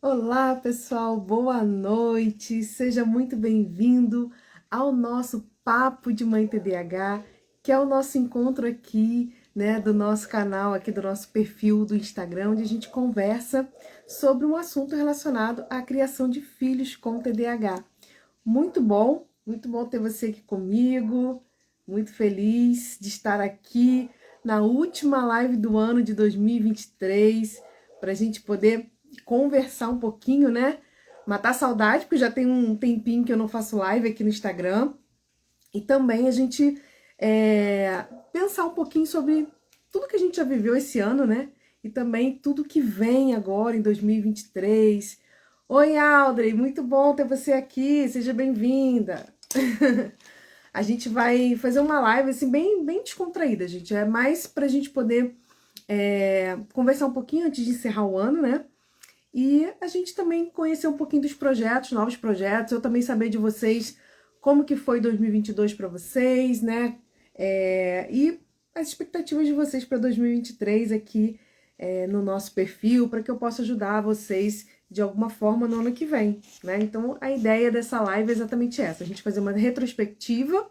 Olá, pessoal, boa noite. Seja muito bem-vindo ao nosso Papo de Mãe TDAH, que é o nosso encontro aqui, né, do nosso canal, aqui do nosso perfil do Instagram, onde a gente conversa sobre um assunto relacionado à criação de filhos com TDAH. Muito bom ter você aqui comigo. Muito feliz de estar aqui na última live do ano de 2023 para a gente poder conversar um pouquinho, né? Matar saudade, porque já tem um tempinho que eu não faço live aqui no Instagram. E também a gente pensar um pouquinho sobre tudo que a gente já viveu esse ano, né? E também tudo que vem agora em 2023. Oi, Aldrey, muito bom ter você aqui, seja bem-vinda. A gente vai fazer uma live assim bem descontraída, gente. É mais pra gente poder conversar um pouquinho antes de encerrar o ano, né? E a gente também conhecer um pouquinho dos projetos, novos projetos, eu também saber de vocês como que foi 2022 para vocês, né? E as expectativas de vocês para 2023 aqui no nosso perfil, para que eu possa ajudar vocês de alguma forma no ano que vem, né? Então a ideia dessa live é exatamente essa, a gente fazer uma retrospectiva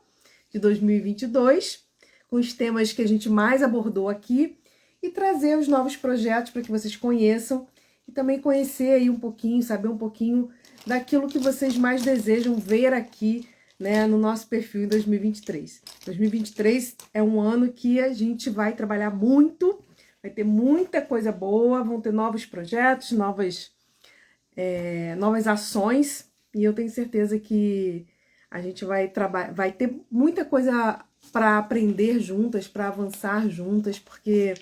de 2022 com os temas que a gente mais abordou aqui e trazer os novos projetos para que vocês conheçam e também conhecer aí um pouquinho, saber um pouquinho daquilo que vocês mais desejam ver aqui, né, no nosso perfil em 2023. 2023 é um ano que a gente vai trabalhar muito, vai ter muita coisa boa, vão ter novos projetos, novas ações, e eu tenho certeza que a gente vai ter muita coisa para aprender juntas, para avançar juntas, porque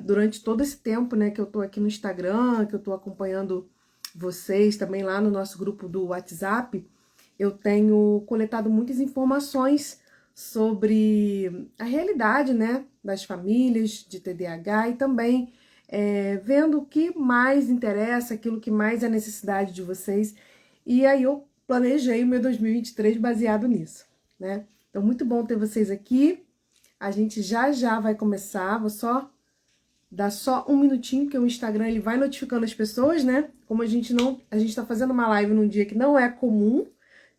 durante todo esse tempo, né, que eu tô aqui no Instagram, que eu tô acompanhando vocês também lá no nosso grupo do WhatsApp, eu tenho coletado muitas informações sobre a realidade, né, das famílias de TDAH e também vendo o que mais interessa, aquilo que mais é necessidade de vocês. E aí eu planejei o meu 2023 baseado nisso, né? Então, muito bom ter vocês aqui. A gente já vai começar, vou só dar só um minutinho, porque o Instagram ele vai notificando as pessoas, né? Como a gente tá fazendo uma live num dia que não é comum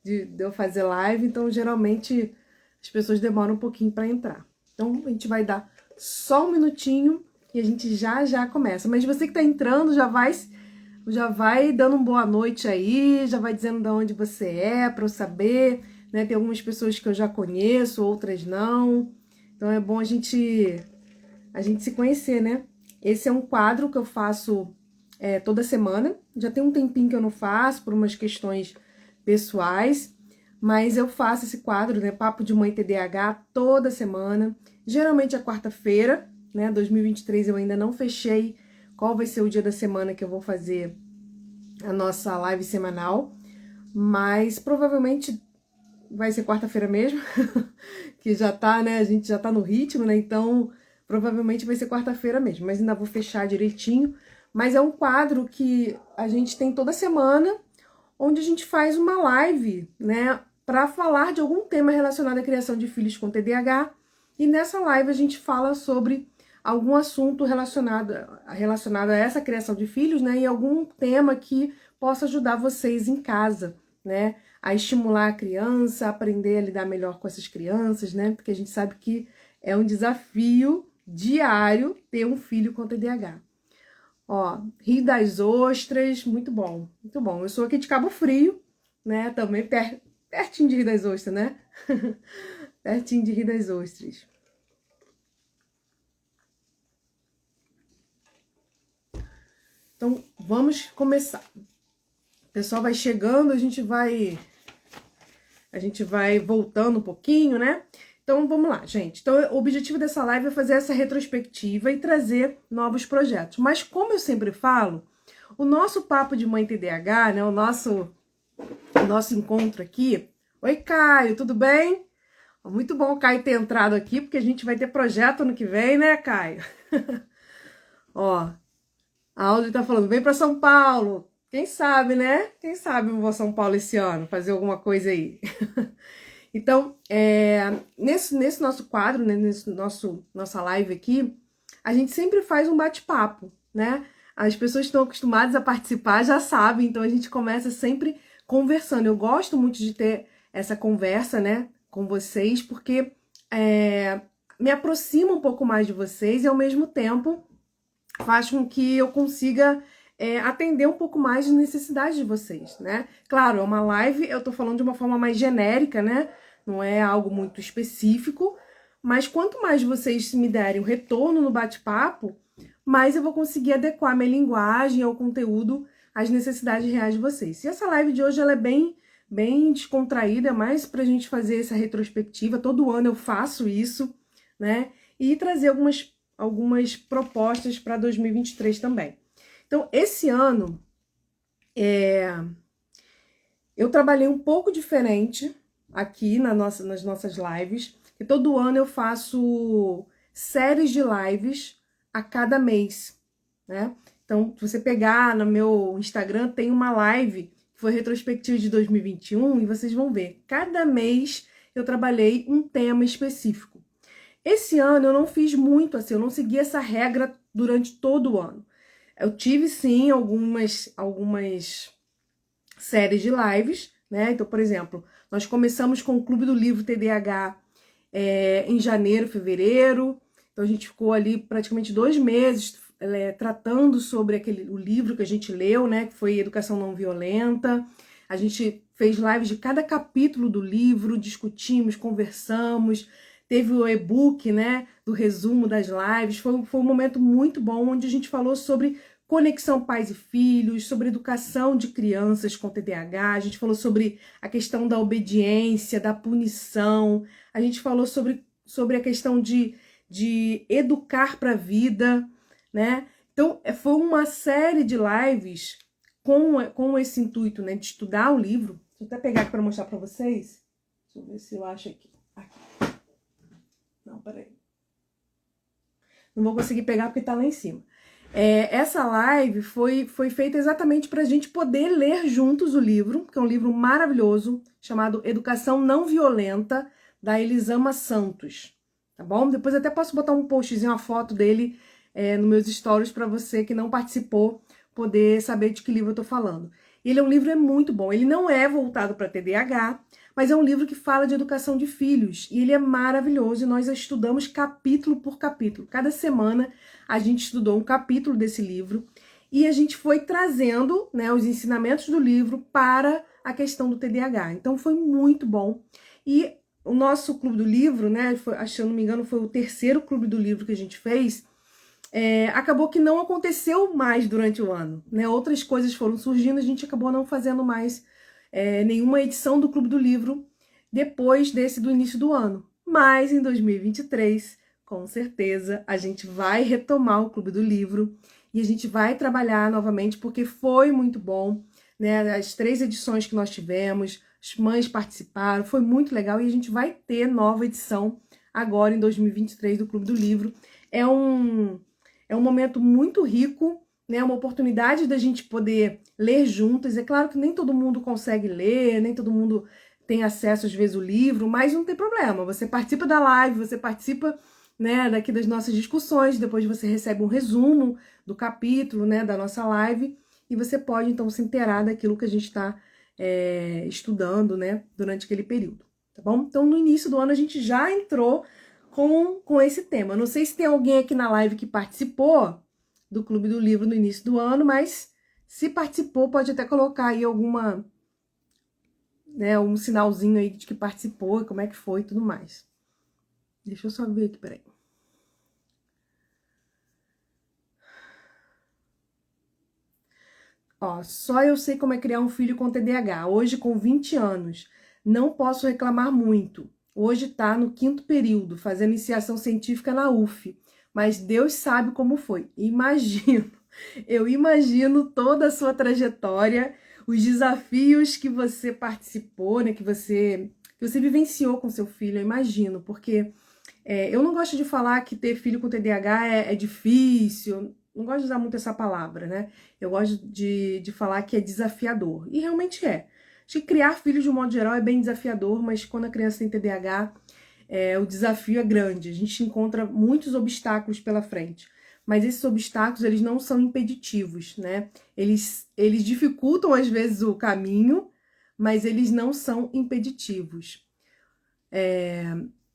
de eu fazer live, então geralmente as pessoas demoram um pouquinho para entrar. Então a gente vai dar só um minutinho e a gente já começa. Mas você que tá entrando já vai dando uma boa noite aí, já vai dizendo de onde você é para eu saber, né? Tem algumas pessoas que eu já conheço, outras não. Então é bom a gente se conhecer, né? Esse é um quadro que eu faço toda semana. Já tem um tempinho que eu não faço, por umas questões pessoais, mas eu faço esse quadro, né? Papo de Mãe TDAH, toda semana. Geralmente é quarta-feira, né? 2023 eu ainda não fechei qual vai ser o dia da semana que eu vou fazer a nossa live semanal, mas provavelmente vai ser quarta-feira mesmo, que já tá, né? A gente já tá no ritmo, né? Então, provavelmente vai ser quarta-feira mesmo, mas ainda vou fechar direitinho. Mas é um quadro que a gente tem toda semana, onde a gente faz uma live, né, para falar de algum tema relacionado à criação de filhos com TDAH. E nessa live a gente fala sobre algum assunto relacionado a essa criação de filhos, né, e algum tema que possa ajudar vocês em casa, né, a estimular a criança, a aprender a lidar melhor com essas crianças, né, porque a gente sabe que é um desafio diário ter um filho com TDAH. Ó, Rio das Ostras, muito bom, muito bom. Eu sou aqui de Cabo Frio, né? Também pertinho de Rio das Ostras, né? Pertinho de Rio das Ostras. Então, vamos começar. O pessoal vai chegando, a gente vai voltando um pouquinho, né? Então, vamos lá, gente. Então, o objetivo dessa live é fazer essa retrospectiva e trazer novos projetos. Mas, como eu sempre falo, o nosso papo de mãe TDAH, né? O nosso encontro aqui. Oi, Caio, tudo bem? Muito bom o Caio ter entrado aqui, porque a gente vai ter projeto ano que vem, né, Caio? Ó, a Audrey tá falando, vem para São Paulo. Quem sabe, né? Quem sabe eu vou a São Paulo esse ano, fazer alguma coisa aí. Então, nesse nosso quadro, né, nossa live aqui, a gente sempre faz um bate-papo, né? as pessoas que estão acostumadas a participar já sabem, então a gente começa sempre conversando. Eu gosto muito de ter essa conversa, né, com vocês, porque me aproxima um pouco mais de vocês e ao mesmo tempo faz com que eu consiga atender um pouco mais as necessidades de vocês, né? Claro, é uma live, eu tô falando de uma forma mais genérica, né? Não é algo muito específico, mas quanto mais vocês me derem um retorno no bate-papo, mais eu vou conseguir adequar minha linguagem ao conteúdo às necessidades reais de vocês. E essa live de hoje, ela é bem descontraída, é mais pra gente fazer essa retrospectiva. Todo ano eu faço isso, né? E trazer algumas propostas para 2023 também. Então, esse ano, eu trabalhei um pouco diferente aqui nas nossas lives, e todo ano eu faço séries de lives a cada mês, né? Então, se você pegar no meu Instagram, tem uma live que foi retrospectiva de 2021 e vocês vão ver. Cada mês eu trabalhei um tema específico. Esse ano eu não fiz muito assim, eu não segui essa regra durante todo o ano. Eu tive, sim, algumas séries de lives, né? Então, por exemplo, nós começamos com o Clube do Livro TDAH em janeiro, fevereiro. Então, a gente ficou ali praticamente 2 meses tratando sobre o livro que a gente leu, né? Que foi Educação Não Violenta. A gente fez lives de cada capítulo do livro, discutimos, conversamos. Teve o e-book, né? Do resumo das lives. Foi um momento muito bom, onde a gente falou sobre conexão pais e filhos, sobre educação de crianças com TDAH, a gente falou sobre a questão da obediência, da punição, a gente falou sobre a questão de educar para a vida, né? Então, foi uma série de lives com esse intuito, né, de estudar o livro. Deixa eu até pegar aqui para mostrar para vocês. Deixa eu ver se eu acho aqui. Não, peraí. Não vou conseguir pegar porque tá lá em cima. Essa live foi feita exatamente para a gente poder ler juntos o livro, que é um livro maravilhoso, chamado Educação Não Violenta, da Elisama Santos, tá bom? Depois até posso botar um postzinho, uma foto dele nos meus stories para você que não participou, poder saber de que livro eu tô falando. Ele é um livro muito bom, ele não é voltado para TDAH, mas é um livro que fala de educação de filhos, e ele é maravilhoso, e nós estudamos capítulo por capítulo. Cada semana a gente estudou um capítulo desse livro, e a gente foi trazendo, né, os ensinamentos do livro para a questão do TDAH. Então foi muito bom. E o nosso Clube do Livro, né, se eu não me engano, foi o 3º Clube do Livro que a gente fez, acabou que não aconteceu mais durante o ano, né? Outras coisas foram surgindo, a gente acabou não fazendo mais nenhuma edição do Clube do Livro depois do início do ano. Mas em 2023, com certeza, a gente vai retomar o Clube do Livro e a gente vai trabalhar novamente, porque foi muito bom, né? As 3 edições que nós tivemos, as mães participaram, foi muito legal, e a gente vai ter nova edição agora em 2023 do Clube do Livro. É um momento muito rico, né? Uma oportunidade da gente poder ler juntas. É claro que nem todo mundo consegue ler, nem todo mundo tem acesso às vezes ao livro, mas não tem problema. Você participa da live, você participa, né, daqui das nossas discussões, depois você recebe um resumo do capítulo, né, da nossa live, e você pode então se inteirar daquilo que a gente está estudando, né, durante aquele período, tá bom? Então no início do ano a gente já entrou com esse tema. Não sei se tem alguém aqui na live que participou do Clube do Livro no início do ano, mas se participou, pode até colocar aí um sinalzinho aí de que participou, como é que foi e tudo mais. Deixa eu só ver aqui, peraí. Ó, só eu sei como é criar um filho com TDAH. Hoje, com 20 anos, não posso reclamar muito. Hoje tá no 5º período, fazendo iniciação científica na UF. Mas Deus sabe como foi. Eu imagino toda a sua trajetória, os desafios que você participou, né, que você vivenciou com seu filho, eu imagino, porque eu não gosto de falar que ter filho com TDAH é difícil, não gosto de usar muito essa palavra, né? Eu gosto de falar que é desafiador, e realmente é. Acho que criar filho de um modo geral é bem desafiador, mas quando a criança tem TDAH, o desafio é grande, a gente encontra muitos obstáculos pela frente. mas esses obstáculos, eles não são impeditivos, né? Eles dificultam, às vezes, o caminho, mas eles não são impeditivos.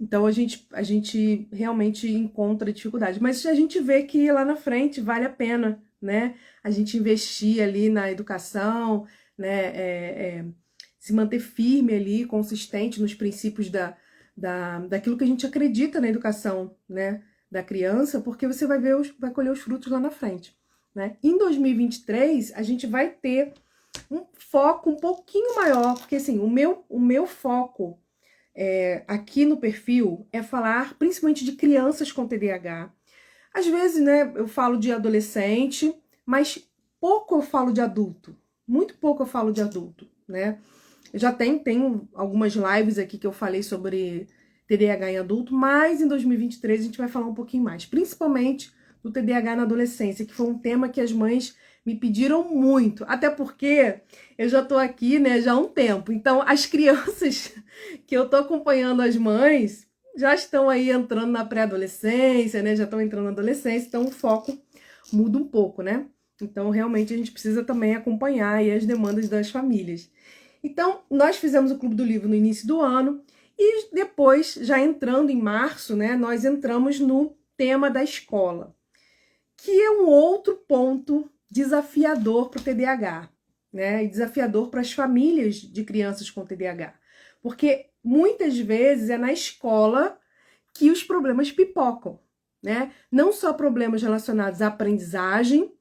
Então, a gente realmente encontra dificuldade. Mas a gente vê que lá na frente vale a pena, né? A gente investir ali na educação, né? Se manter firme ali, consistente nos princípios daquilo que a gente acredita na educação, né? Da criança, porque você vai colher os frutos lá na frente, né? Em 2023, a gente vai ter um foco um pouquinho maior, porque assim, o meu foco aqui no perfil é falar principalmente de crianças com TDAH. Às vezes, né, eu falo de adolescente, mas pouco eu falo de adulto. Muito pouco eu falo de adulto, né? Eu já tenho algumas lives aqui que eu falei sobre TDAH em adulto, mas em 2023 a gente vai falar um pouquinho mais, principalmente do TDAH na adolescência, que foi um tema que as mães me pediram muito, até porque eu já tô aqui, né, já há um tempo. Então, as crianças que eu tô acompanhando, as mães, já estão aí entrando na pré-adolescência, né, já estão entrando na adolescência, então o foco muda um pouco, né? Então, realmente, a gente precisa também acompanhar aí as demandas das famílias. Então, nós fizemos o Clube do Livro no início do ano e depois, já entrando em março, né, nós entramos no tema da escola, que é um outro ponto desafiador para o TDAH, né, e desafiador para as famílias de crianças com TDAH, porque muitas vezes é na escola que os problemas pipocam, né, não só problemas relacionados à aprendizagem,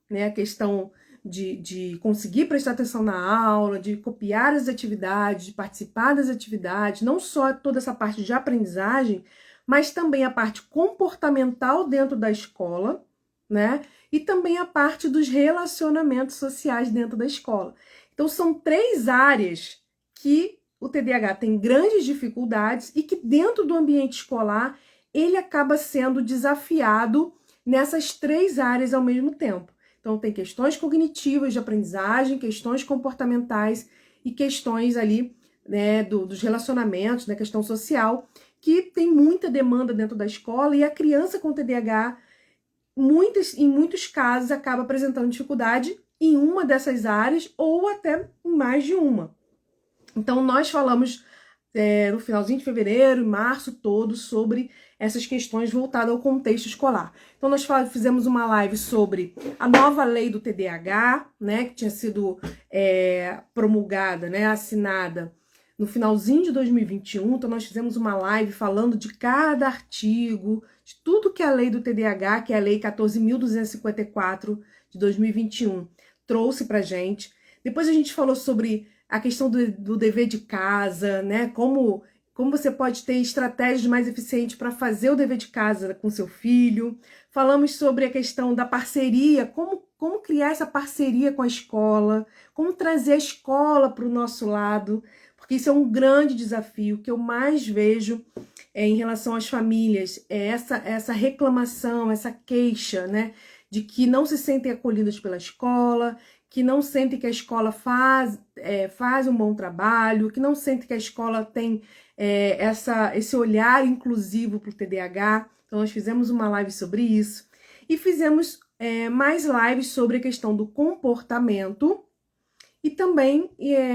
né, a questão de conseguir prestar atenção na aula, de copiar as atividades, de participar das atividades, não só toda essa parte de aprendizagem, mas também a parte comportamental dentro da escola, né? E também a parte dos relacionamentos sociais dentro da escola. Então, são 3 áreas que o TDAH tem grandes dificuldades e que dentro do ambiente escolar ele acaba sendo desafiado nessas 3 áreas ao mesmo tempo. Então, tem questões cognitivas de aprendizagem, questões comportamentais e questões ali, né, dos relacionamentos, da questão social, que tem muita demanda dentro da escola e a criança com TDAH, em muitos casos, acaba apresentando dificuldade em uma dessas áreas ou até em mais de uma. Então, nós falamos no finalzinho de fevereiro, em março todo, sobre essas questões voltadas ao contexto escolar. Então, nós fizemos uma live sobre a nova lei do TDAH, né, que tinha sido promulgada, né, assinada no finalzinho de 2021. Então, nós fizemos uma live falando de cada artigo, de tudo que a lei do TDAH, que é a lei 14.254 de 2021, trouxe pra gente. Depois a gente falou sobre a questão do dever de casa, né? Como você pode ter estratégias mais eficientes para fazer o dever de casa com seu filho. Falamos sobre a questão da parceria, como criar essa parceria com a escola, como trazer a escola para o nosso lado, porque isso é um grande desafio. O que eu mais vejo em relação às famílias é essa reclamação, essa queixa, né? De que não se sentem acolhidas pela escola, que não sentem que a escola faz um bom trabalho, que não sentem que a escola tem esse olhar inclusivo para o TDAH. Então, nós fizemos uma live sobre isso. E fizemos mais lives sobre a questão do comportamento e também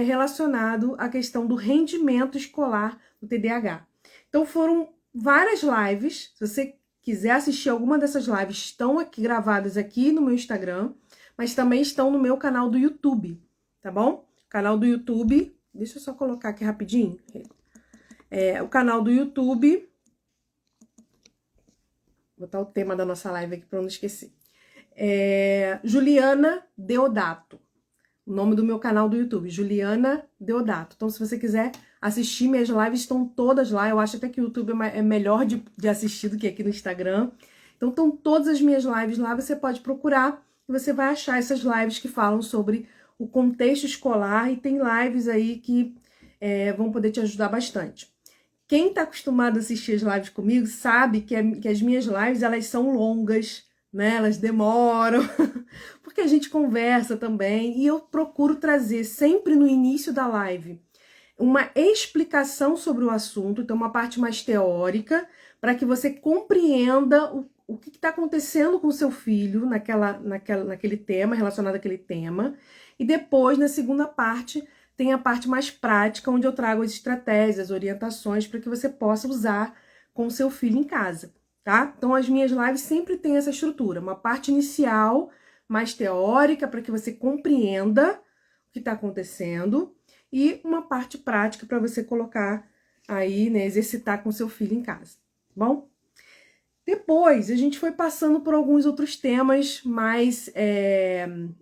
relacionado à questão do rendimento escolar do TDAH. Então, foram várias lives. Se você quiser assistir alguma dessas lives, estão aqui gravadas aqui no meu Instagram, mas também estão no meu canal do YouTube, tá bom? Canal do YouTube, deixa eu só colocar aqui rapidinho. O canal do YouTube, vou botar o tema da nossa live aqui para não esquecer. Juliana Deodato, o nome do meu canal do YouTube, Juliana Deodato. Então, se você quiser assistir, minhas lives estão todas lá. Eu acho até que o YouTube é melhor de assistir do que aqui no Instagram. Então, estão todas as minhas lives lá, você pode procurar e você vai achar essas lives que falam sobre o contexto escolar e tem lives aí que vão poder te ajudar bastante. Quem está acostumado a assistir as lives comigo sabe que as minhas lives, elas são longas, né? Elas demoram, porque a gente conversa também e eu procuro trazer sempre no início da live uma explicação sobre o assunto, então uma parte mais teórica, para que você compreenda o que está acontecendo com o seu filho naquele tema, relacionado àquele tema. E depois, na segunda parte, tem a parte mais prática, onde eu trago as estratégias, as orientações para que você possa usar com o seu filho em casa, tá? Então, as minhas lives sempre têm essa estrutura, uma parte inicial, mais teórica, para que você compreenda o que está acontecendo, e uma parte prática para você colocar aí, né, exercitar com seu filho em casa, tá bom? Depois, a gente foi passando por alguns outros temas mais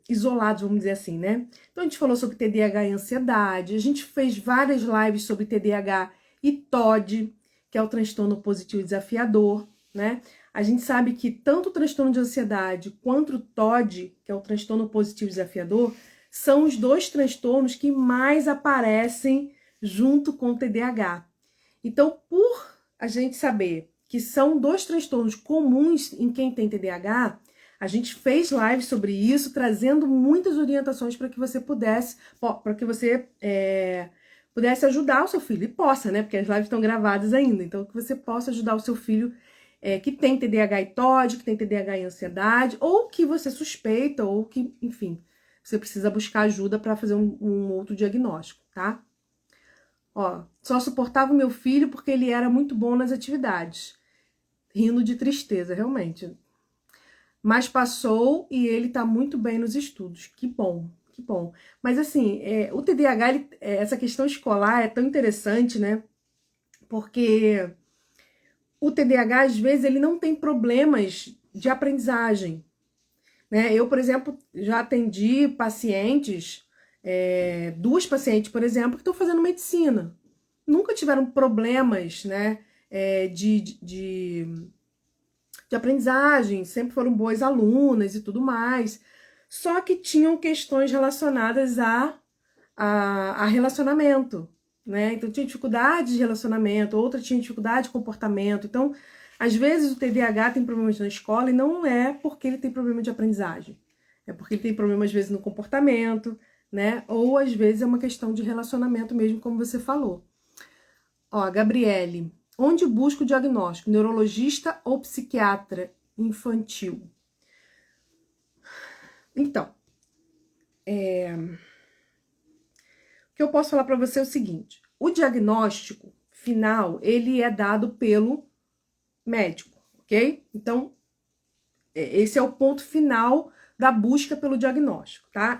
isolados, vamos dizer assim, né? Então, a gente falou sobre TDAH e ansiedade, a gente fez várias lives sobre TDAH e TOD, que é o transtorno positivo desafiador, né? A gente sabe que tanto o transtorno de ansiedade quanto o TOD, que é o transtorno positivo desafiador, são os dois transtornos que mais aparecem junto com o TDAH. Então, por a gente saber que são dois transtornos comuns em quem tem TDAH, a gente fez live sobre isso, trazendo muitas orientações para que você pudesse ajudar o seu filho. E possa, né? Porque as lives estão gravadas ainda. Então, que você possa ajudar o seu filho que tem TDAH e TOD, que tem TDAH e ansiedade, ou que você suspeita, ou que, enfim, você precisa buscar ajuda para fazer um outro diagnóstico, tá? Ó, só suportava o meu filho porque ele era muito bom nas atividades. Rindo de tristeza, realmente. Mas passou e ele tá muito bem nos estudos. Que bom, que bom. Mas assim, o TDAH, essa questão escolar é tão interessante, né? Porque o TDAH, às vezes, ele não tem problemas de aprendizagem, né? Eu, por exemplo, já atendi pacientes, duas pacientes, por exemplo, que estão fazendo medicina. Nunca tiveram problemas, né? De aprendizagem, sempre foram boas alunas e tudo mais, só que tinham questões relacionadas a relacionamento, né? Então tinha dificuldade de relacionamento, outra tinha dificuldade de comportamento. Então, às vezes o TDAH tem problemas na escola e não é porque ele tem problema de aprendizagem, é porque ele tem problema às vezes no comportamento, né? Ou às vezes é uma questão de relacionamento mesmo, como você falou. Ó, Gabriele, onde busca o diagnóstico? Neurologista ou psiquiatra infantil? Então, o que eu posso falar para você é o seguinte: o diagnóstico final, ele é dado pelo médico, ok? Então, esse é o ponto final da busca pelo diagnóstico, tá?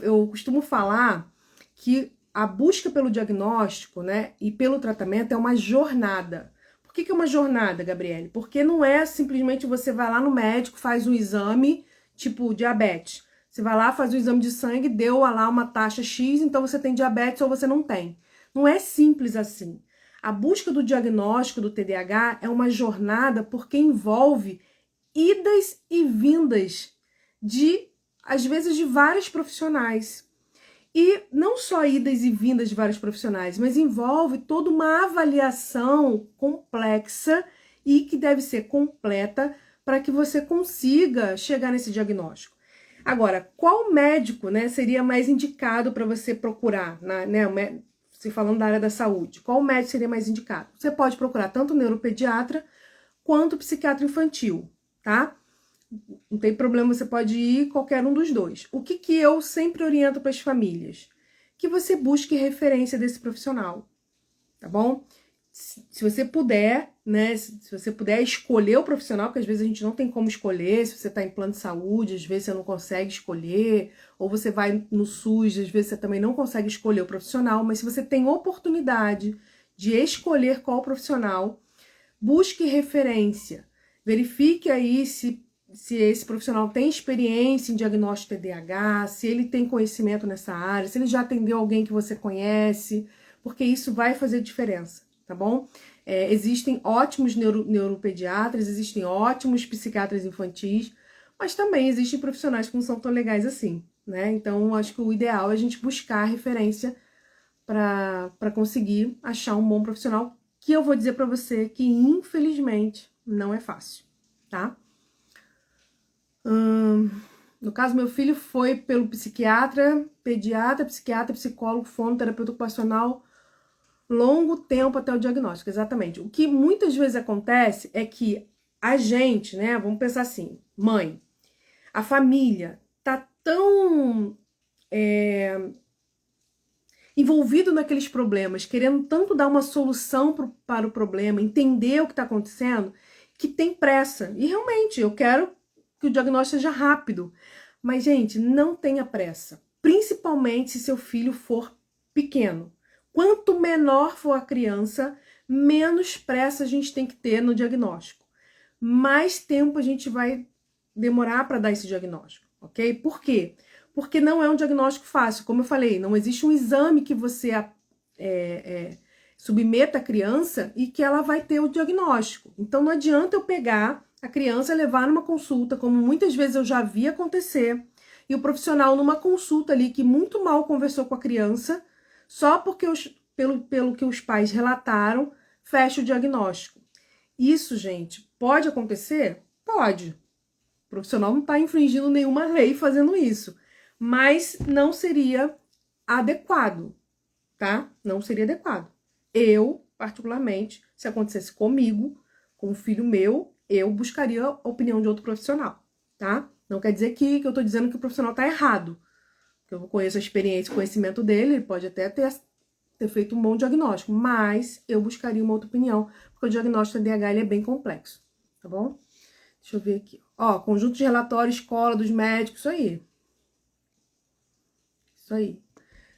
Eu costumo falar que a busca pelo diagnóstico, né, e pelo tratamento é uma jornada. Por que é uma jornada, Gabriele? Porque não é simplesmente você vai lá no médico, faz um exame, tipo diabetes. Você vai lá, faz o exame de sangue, deu lá uma taxa X, então você tem diabetes ou você não tem. Não é simples assim. A busca do diagnóstico do TDAH é uma jornada porque envolve idas e vindas às vezes, de vários profissionais. E não só idas e vindas de vários profissionais, mas envolve toda uma avaliação complexa e que deve ser completa para que você consiga chegar nesse diagnóstico. Agora, qual médico, né, seria mais indicado para você procurar, né, se falando da área da saúde? Qual médico seria mais indicado? Você pode procurar tanto o neuropediatra quanto o psiquiatra infantil, tá? Não tem problema, você pode ir qualquer um dos dois. O que eu sempre oriento para as famílias? Que você busque referência desse profissional, tá bom? Se você puder, né? Se você puder escolher o profissional, porque às vezes a gente não tem como escolher, se você está em plano de saúde, às vezes você não consegue escolher, ou você vai no SUS, às vezes você também não consegue escolher o profissional, mas se você tem oportunidade de escolher qual profissional, busque referência. Verifique aí se esse profissional tem experiência em diagnóstico de TDAH, se ele tem conhecimento nessa área, se ele já atendeu alguém que você conhece, porque isso vai fazer diferença, tá bom? Existem ótimos neuropediatras, existem ótimos psiquiatras infantis, mas também existem profissionais que não são tão legais assim, né? Então, acho que o ideal é a gente buscar referência para conseguir achar um bom profissional, que eu vou dizer para você que, infelizmente, não é fácil, tá? No caso, meu filho foi pelo psiquiatra, pediatra, psicólogo, fonoterapeuta ocupacional, longo tempo até o diagnóstico, exatamente. O que muitas vezes acontece é que a gente, né, vamos pensar assim, mãe, a família tá tão envolvido naqueles problemas, querendo tanto dar uma solução para o problema, entender o que está acontecendo, que tem pressa. E realmente, eu quero que o diagnóstico seja rápido. Mas, gente, não tenha pressa. Principalmente se seu filho for pequeno. Quanto menor for a criança, menos pressa a gente tem que ter no diagnóstico. Mais tempo a gente vai demorar para dar esse diagnóstico, ok? Por quê? Porque não é um diagnóstico fácil. Como eu falei, não existe um exame que você submeta a criança e que ela vai ter o diagnóstico. Então não adianta eu pegar a criança e levar numa consulta, como muitas vezes eu já vi acontecer, e o profissional numa consulta ali que muito mal conversou com a criança, só porque pelo que os pais relataram, fecha o diagnóstico. Isso, gente, pode acontecer? Pode. O profissional não está infringindo nenhuma lei fazendo isso, mas não seria adequado, tá? Não seria adequado. Eu, particularmente, se acontecesse comigo, com um filho meu, eu buscaria a opinião de outro profissional, tá? Não quer dizer que eu tô dizendo que o profissional tá errado. Eu conheço a experiência e conhecimento dele, ele pode até ter feito um bom diagnóstico, mas eu buscaria uma outra opinião, porque o diagnóstico TDAH ele é bem complexo, tá bom? Deixa eu ver aqui. Ó, conjunto de relatório, escola dos médicos, isso aí. Isso aí.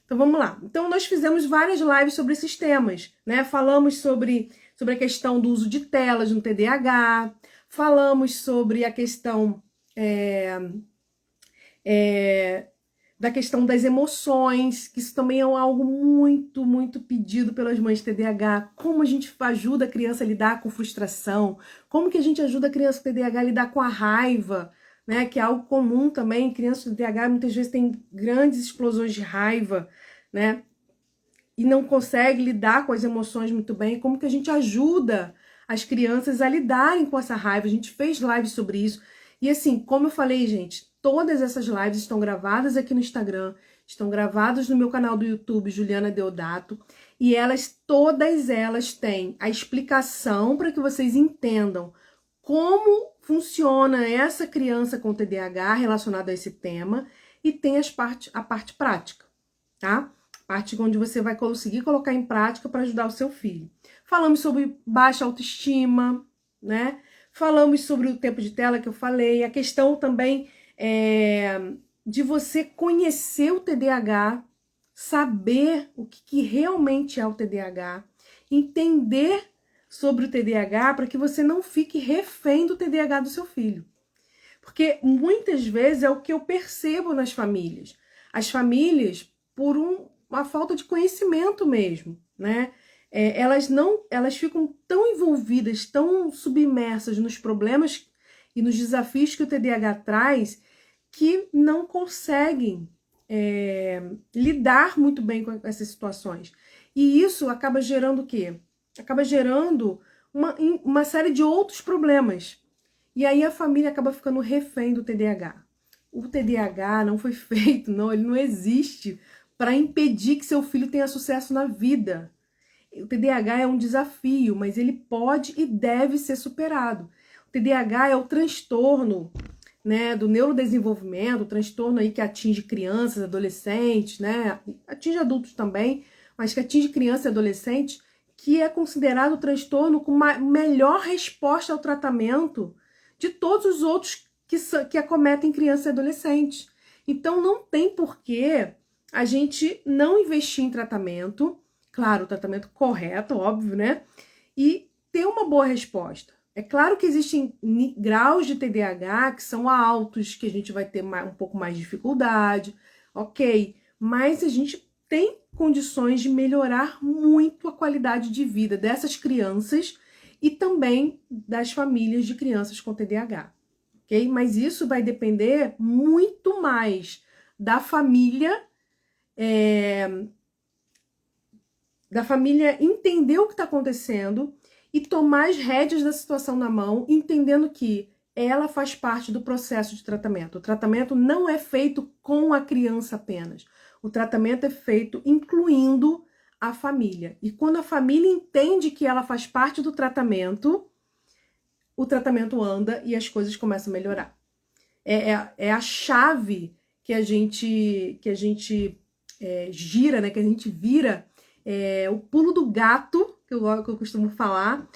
Então, vamos lá. Então, nós fizemos várias lives sobre esses temas, né? Falamos sobre a questão do uso de telas no TDAH, falamos sobre a questão da questão das emoções, que isso também é algo muito, muito pedido pelas mães de TDAH. Como a gente ajuda a criança a lidar com frustração, como que a gente ajuda a criança com TDAH a lidar com a raiva, né? Que é algo comum também. Crianças com TDAH muitas vezes têm grandes explosões de raiva, né? E não consegue lidar com as emoções muito bem. Como que a gente ajuda as crianças a lidarem com essa raiva? A gente fez lives sobre isso. E assim, como eu falei, gente, todas essas lives estão gravadas aqui no Instagram, estão gravadas no meu canal do YouTube, Juliana Deodato, e todas elas têm a explicação para que vocês entendam como funciona essa criança com TDAH relacionada a esse tema, e tem a parte prática, tá? Parte onde você vai conseguir colocar em prática para ajudar o seu filho. Falamos sobre baixa autoestima, né? Falamos sobre o tempo de tela que eu falei, a questão também de você conhecer o TDAH, saber o que realmente é o TDAH, entender sobre o TDAH para que você não fique refém do TDAH do seu filho. Porque muitas vezes é o que eu percebo nas famílias. As famílias, por uma falta de conhecimento mesmo, né? Elas ficam tão envolvidas, tão submersas nos problemas e nos desafios que o TDAH traz, que não conseguem lidar muito bem com essas situações. E isso acaba gerando o quê? Acaba gerando uma série de outros problemas. E aí a família acaba ficando refém do TDAH. O TDAH não foi feito, não, ele não existe para impedir que seu filho tenha sucesso na vida. O TDAH é um desafio, mas ele pode e deve ser superado. O TDAH é o transtorno, né, do neurodesenvolvimento, o transtorno aí que atinge crianças, adolescentes, né, atinge adultos também, mas que atinge crianças e adolescentes, que é considerado o transtorno com uma melhor resposta ao tratamento de todos os outros que acometem crianças e adolescentes. Então não tem porquê a gente não investir em tratamento, claro, o tratamento correto, óbvio, né? E ter uma boa resposta. É claro que existem graus de TDAH que são altos, que a gente vai ter um pouco mais de dificuldade, ok, mas a gente tem condições de melhorar muito a qualidade de vida dessas crianças e também das famílias de crianças com TDAH, ok? Mas isso vai depender muito mais da família entender o que está acontecendo e tomar as rédeas da situação na mão, entendendo que ela faz parte do processo de tratamento. O tratamento não é feito com a criança apenas. O tratamento é feito incluindo a família. E quando a família entende que ela faz parte do tratamento, o tratamento anda e as coisas começam a melhorar. É a chave que a gente gira, né? Que a gente vira, o pulo do gato, que eu costumo falar,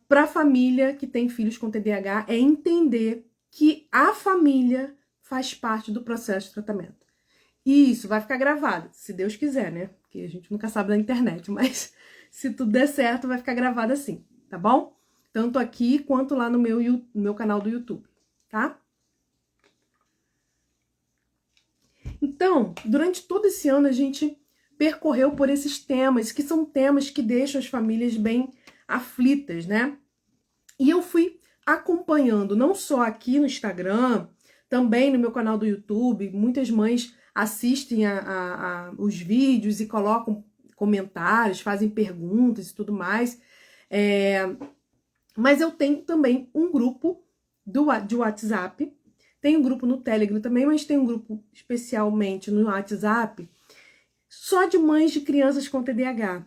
para a família que tem filhos com TDAH, é entender que a família faz parte do processo de tratamento. E isso vai ficar gravado, se Deus quiser, né? Porque a gente nunca sabe na internet, mas se tudo der certo, vai ficar gravado assim, tá bom? Tanto aqui quanto lá no meu canal do YouTube, tá? Então, durante todo esse ano, a gente percorreu por esses temas, que são temas que deixam as famílias bem aflitas, né? E eu fui acompanhando, não só aqui no Instagram, também no meu canal do YouTube. Muitas mães assistem os vídeos e colocam comentários, fazem perguntas e tudo mais. Mas eu tenho também um grupo de WhatsApp. Tem um grupo no Telegram também, mas tem um grupo especialmente no WhatsApp só de mães de crianças com TDAH.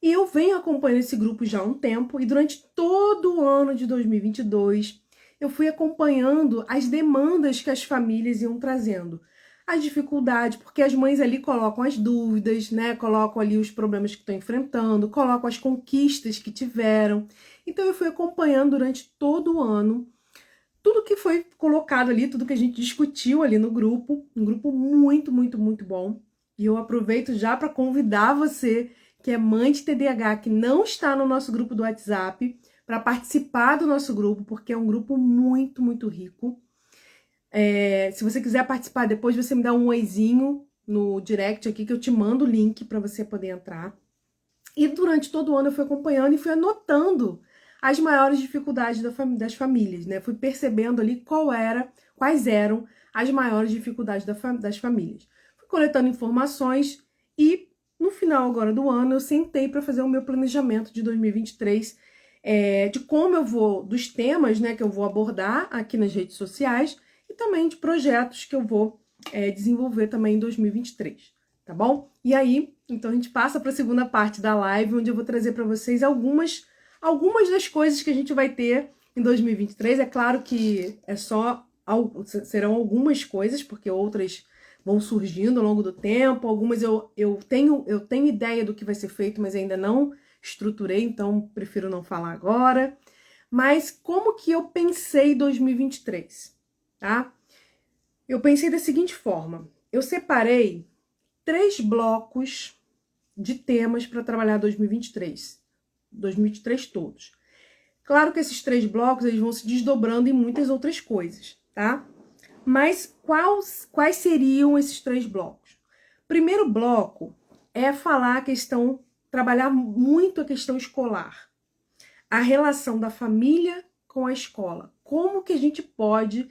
E eu venho acompanhando esse grupo já há um tempo e durante todo o ano de 2022 eu fui acompanhando as demandas que as famílias iam trazendo. As dificuldades, porque as mães ali colocam as dúvidas, né? Colocam ali os problemas que estão enfrentando, colocam as conquistas que tiveram. Então eu fui acompanhando durante todo o ano tudo que foi colocado ali, tudo que a gente discutiu ali no grupo, um grupo muito, muito, muito bom. E eu aproveito já para convidar você, que é mãe de TDAH, que não está no nosso grupo do WhatsApp, para participar do nosso grupo, porque é um grupo muito, muito rico. Se você quiser participar depois, você me dá um oizinho no direct aqui, que eu te mando o link para você poder entrar. E durante todo o ano eu fui acompanhando e fui anotando as maiores dificuldades das famílias, né? Fui percebendo ali quais eram as maiores dificuldades das famílias. Fui coletando informações e no final agora do ano eu sentei para fazer o meu planejamento de 2023, de como eu vou, dos temas, né, que eu vou abordar aqui nas redes sociais e também de projetos que eu vou desenvolver também em 2023, tá bom? E aí, então a gente passa para a segunda parte da live, onde eu vou trazer para vocês algumas das coisas que a gente vai ter em 2023. É claro que serão algumas coisas, porque outras vão surgindo ao longo do tempo. Algumas eu tenho ideia do que vai ser feito, mas ainda não estruturei, então prefiro não falar agora. Mas como que eu pensei 2023, tá? Eu pensei da seguinte forma. Eu separei 3 blocos de temas para trabalhar 2023 todos. Claro que esses 3 blocos eles vão se desdobrando em muitas outras coisas, tá? Mas quais seriam esses 3 blocos? Primeiro bloco é trabalhar muito a questão escolar, a relação da família com a escola. Como que a gente pode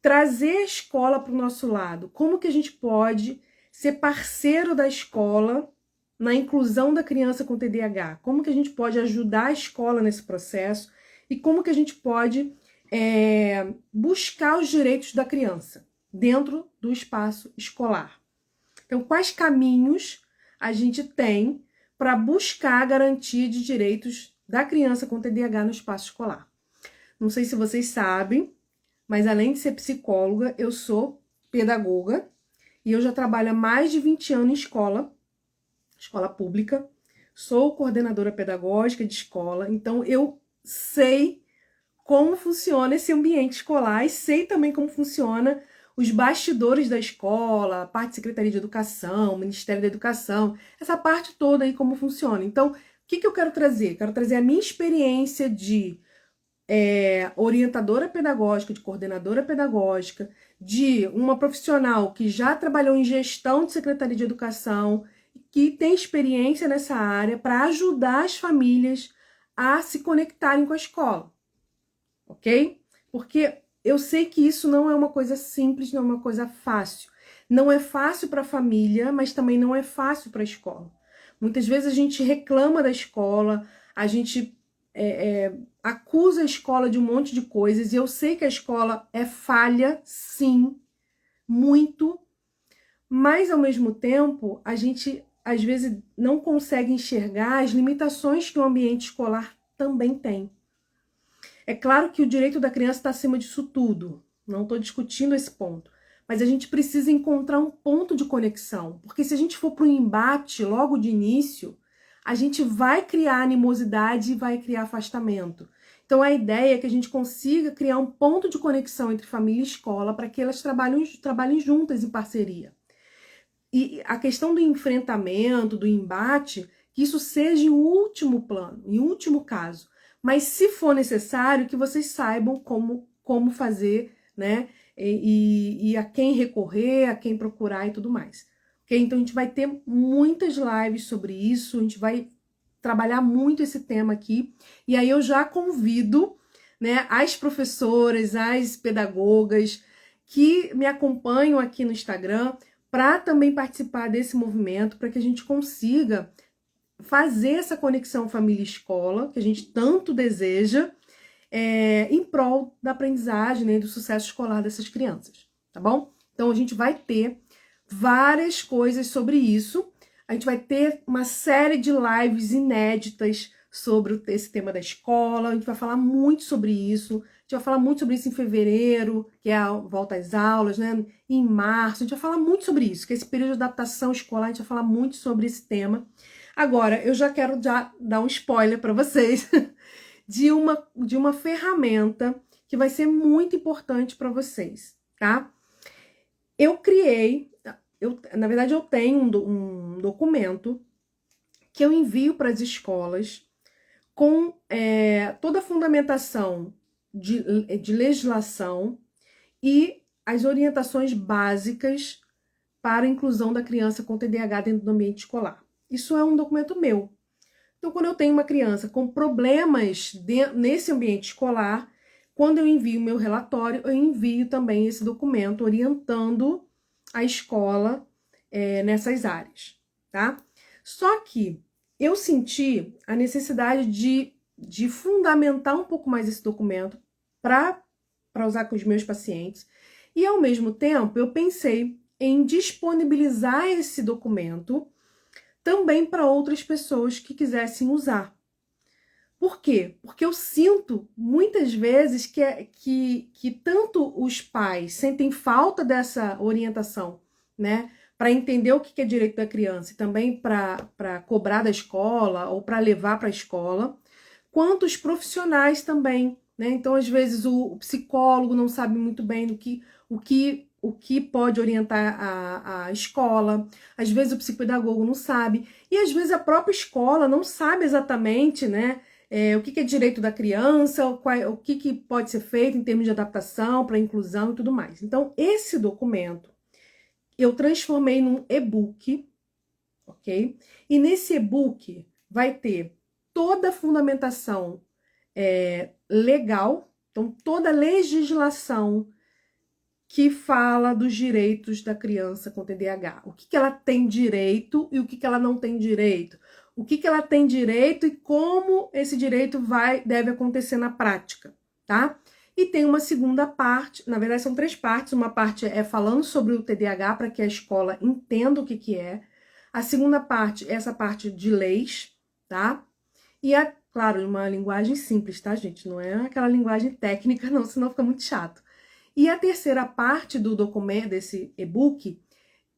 trazer a escola para o nosso lado? Como que a gente pode ser parceiro da escola na inclusão da criança com TDAH? Como que a gente pode ajudar a escola nesse processo? E como que a gente pode buscar os direitos da criança dentro do espaço escolar? Então, quais caminhos a gente tem para buscar a garantia de direitos da criança com TDAH no espaço escolar? Não sei se vocês sabem, mas além de ser psicóloga, eu sou pedagoga e eu já trabalho há mais de 20 anos em escola pública, sou coordenadora pedagógica de escola, então eu sei como funciona esse ambiente escolar e sei também como funciona os bastidores da escola, a parte de Secretaria de Educação, Ministério da Educação, essa parte toda aí como funciona. Então, o que eu quero trazer? Quero trazer a minha experiência de orientadora pedagógica, de coordenadora pedagógica, de uma profissional que já trabalhou em gestão de Secretaria de Educação, que tem experiência nessa área para ajudar as famílias a se conectarem com a escola, ok? Porque eu sei que isso não é uma coisa simples, não é uma coisa fácil. Não é fácil para a família, mas também não é fácil para a escola. Muitas vezes a gente reclama da escola, a gente acusa a escola de um monte de coisas, e eu sei que a escola é falha, sim, muito, mas ao mesmo tempo a gente às vezes não consegue enxergar as limitações que o ambiente escolar também tem. É claro que o direito da criança está acima disso tudo, não estou discutindo esse ponto, mas a gente precisa encontrar um ponto de conexão, porque se a gente for para um embate logo de início, a gente vai criar animosidade e vai criar afastamento. Então a ideia é que a gente consiga criar um ponto de conexão entre família e escola para que elas trabalhem juntas em parceria. E a questão do enfrentamento, do embate, que isso seja em último plano, em último caso. Mas se for necessário, que vocês saibam como fazer, né? E a quem recorrer, a quem procurar e tudo mais. Okay? Então a gente vai ter muitas lives sobre isso, a gente vai trabalhar muito esse tema aqui. E aí eu já convido, né, as professoras, as pedagogas que me acompanham aqui no Instagram para também participar desse movimento, para que a gente consiga fazer essa conexão família-escola, que a gente tanto deseja, em prol da aprendizagem, né, do sucesso escolar dessas crianças, tá bom? Então a gente vai ter várias coisas sobre isso, a gente vai ter uma série de lives inéditas sobre esse tema da escola, a gente vai falar muito sobre isso, a gente vai falar muito sobre isso em fevereiro, que é a volta às aulas, né? Em março, a gente vai falar muito sobre isso, que é esse período de adaptação escolar, a gente vai falar muito sobre esse tema. Agora, eu já quero dar um spoiler para vocês de uma ferramenta que vai ser muito importante para vocês, tá? Na verdade, eu tenho um documento que eu envio para as escolas com toda a fundamentação de legislação e as orientações básicas para a inclusão da criança com TDAH dentro do ambiente escolar. Isso é um documento meu. Então, quando eu tenho uma criança com problemas nesse ambiente escolar, quando eu envio meu relatório, eu envio também esse documento orientando a escola nessas áreas, tá? Só que eu senti a necessidade de fundamentar um pouco mais esse documento para usar com os meus pacientes e, ao mesmo tempo, eu pensei em disponibilizar esse documento também para outras pessoas que quisessem usar. Por quê? Porque eu sinto muitas vezes que tanto os pais sentem falta dessa orientação, né? Para entender o que é direito da criança e também para cobrar da escola ou para levar para a escola, quanto os profissionais também, né? Então, às vezes, o psicólogo não sabe muito bem o que pode orientar a escola, às vezes o psicopedagogo não sabe, e às vezes a própria escola não sabe exatamente, né, o que é direito da criança, o que pode ser feito em termos de adaptação, para inclusão e tudo mais. Então, esse documento eu transformei num e-book, ok? E nesse e-book vai ter toda a fundamentação legal, então toda a legislação que fala dos direitos da criança com TDAH. O que ela tem direito e o que ela não tem direito. O que ela tem direito e como esse direito deve acontecer na prática, tá? E tem uma segunda parte, na verdade são 3 partes. Uma parte é falando sobre o TDAH para que a escola entenda o que é. A segunda parte é essa parte de leis, tá? E claro, uma linguagem simples, tá, gente? Não é aquela linguagem técnica, não, senão fica muito chato. E a terceira parte do documento, desse e-book,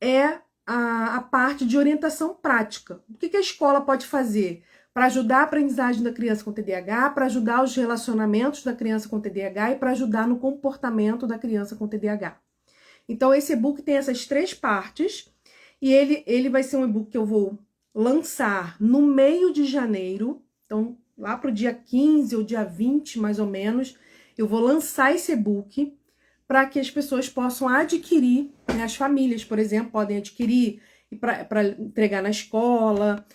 é a parte de orientação prática. O que a escola pode fazer para ajudar a aprendizagem da criança com TDAH, para ajudar os relacionamentos da criança com TDAH e para ajudar no comportamento da criança com TDAH. Então, esse e-book tem essas 3 partes e ele vai ser um e-book que eu vou lançar no meio de janeiro. Então, lá para o dia 15 ou dia 20, mais ou menos, eu vou lançar esse e-book para que as pessoas possam adquirir, né? As famílias, por exemplo, podem adquirir para entregar na escola,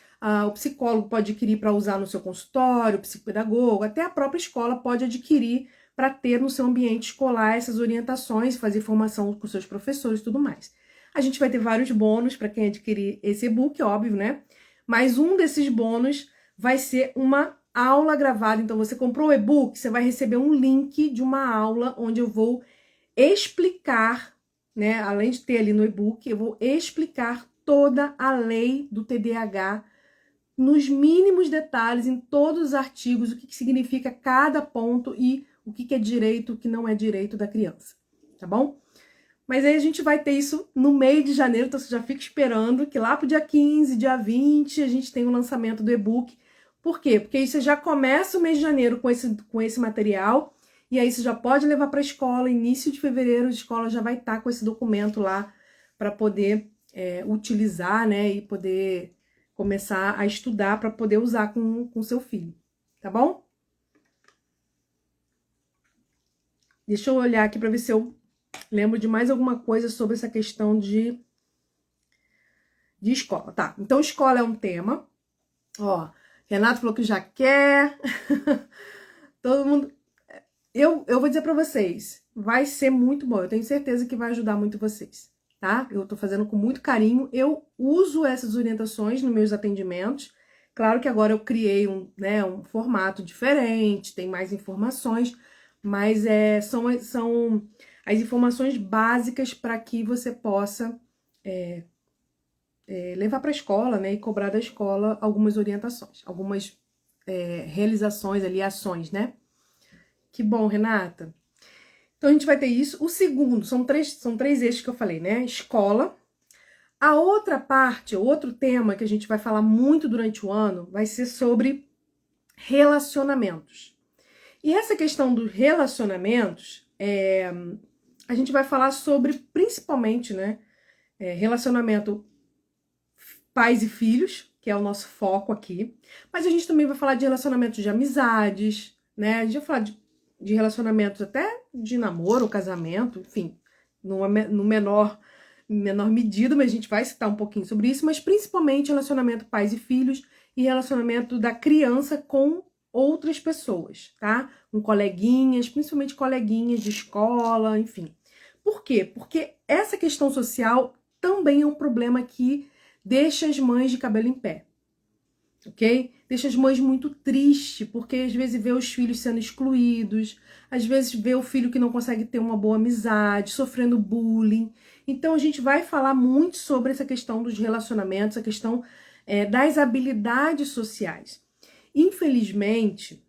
o psicólogo pode adquirir para usar no seu consultório, o psicopedagogo, até a própria escola pode adquirir para ter no seu ambiente escolar essas orientações, fazer formação com seus professores e tudo mais. A gente vai ter vários bônus para quem adquirir esse e-book, óbvio, né? Mas um desses bônus vai ser uma aula gravada. Então, você comprou o e-book, você vai receber um link de uma aula onde eu vou explicar, né, além de ter ali no e-book, eu vou explicar toda a lei do TDAH nos mínimos detalhes, em todos os artigos, o que significa cada ponto e o que é direito, o que não é direito da criança, tá bom? Mas aí a gente vai ter isso no meio de janeiro, então você já fica esperando que lá pro dia 15, dia 20, a gente tem o lançamento do e-book. Por quê? Porque aí você já começa o mês de janeiro com esse material, e aí você já pode levar para a escola, início de fevereiro a escola já vai estar com esse documento lá para poder utilizar, né, e poder começar a estudar para poder usar com seu filho, tá bom? Deixa eu olhar aqui para ver se eu lembro de mais alguma coisa sobre essa questão de escola. Tá, então escola é um tema. Ó, Renato falou que já quer. Todo mundo... Eu vou dizer para vocês, vai ser muito bom. Eu tenho certeza que vai ajudar muito vocês, tá? Eu tô fazendo com muito carinho. Eu uso essas orientações nos meus atendimentos. Claro que agora eu criei um formato diferente, tem mais informações, mas são as informações básicas para que você possa levar para a escola, né, e cobrar da escola algumas orientações, algumas realizações ali, ações, né? Que bom, Renata. Então a gente vai ter isso. O segundo, são três eixos que eu falei, né? Escola. A outra parte, o outro tema que a gente vai falar muito durante o ano vai ser sobre relacionamentos. E essa questão dos relacionamentos, a gente vai falar sobre, principalmente, né, relacionamento pais e filhos, que é o nosso foco aqui. Mas a gente também vai falar de relacionamentos de amizades, né? A gente vai falar de relacionamentos até de namoro, casamento, enfim, no menor medida, mas a gente vai citar um pouquinho sobre isso, mas principalmente relacionamento pais e filhos e relacionamento da criança com outras pessoas, tá? Com coleguinhas, principalmente coleguinhas de escola, enfim. Por quê? Porque essa questão social também é um problema que deixa as mães de cabelo em pé, ok? Deixa as mães muito tristes, porque às vezes vê os filhos sendo excluídos, às vezes vê o filho que não consegue ter uma boa amizade, sofrendo bullying. Então a gente vai falar muito sobre essa questão dos relacionamentos, a questão das habilidades sociais. Infelizmente,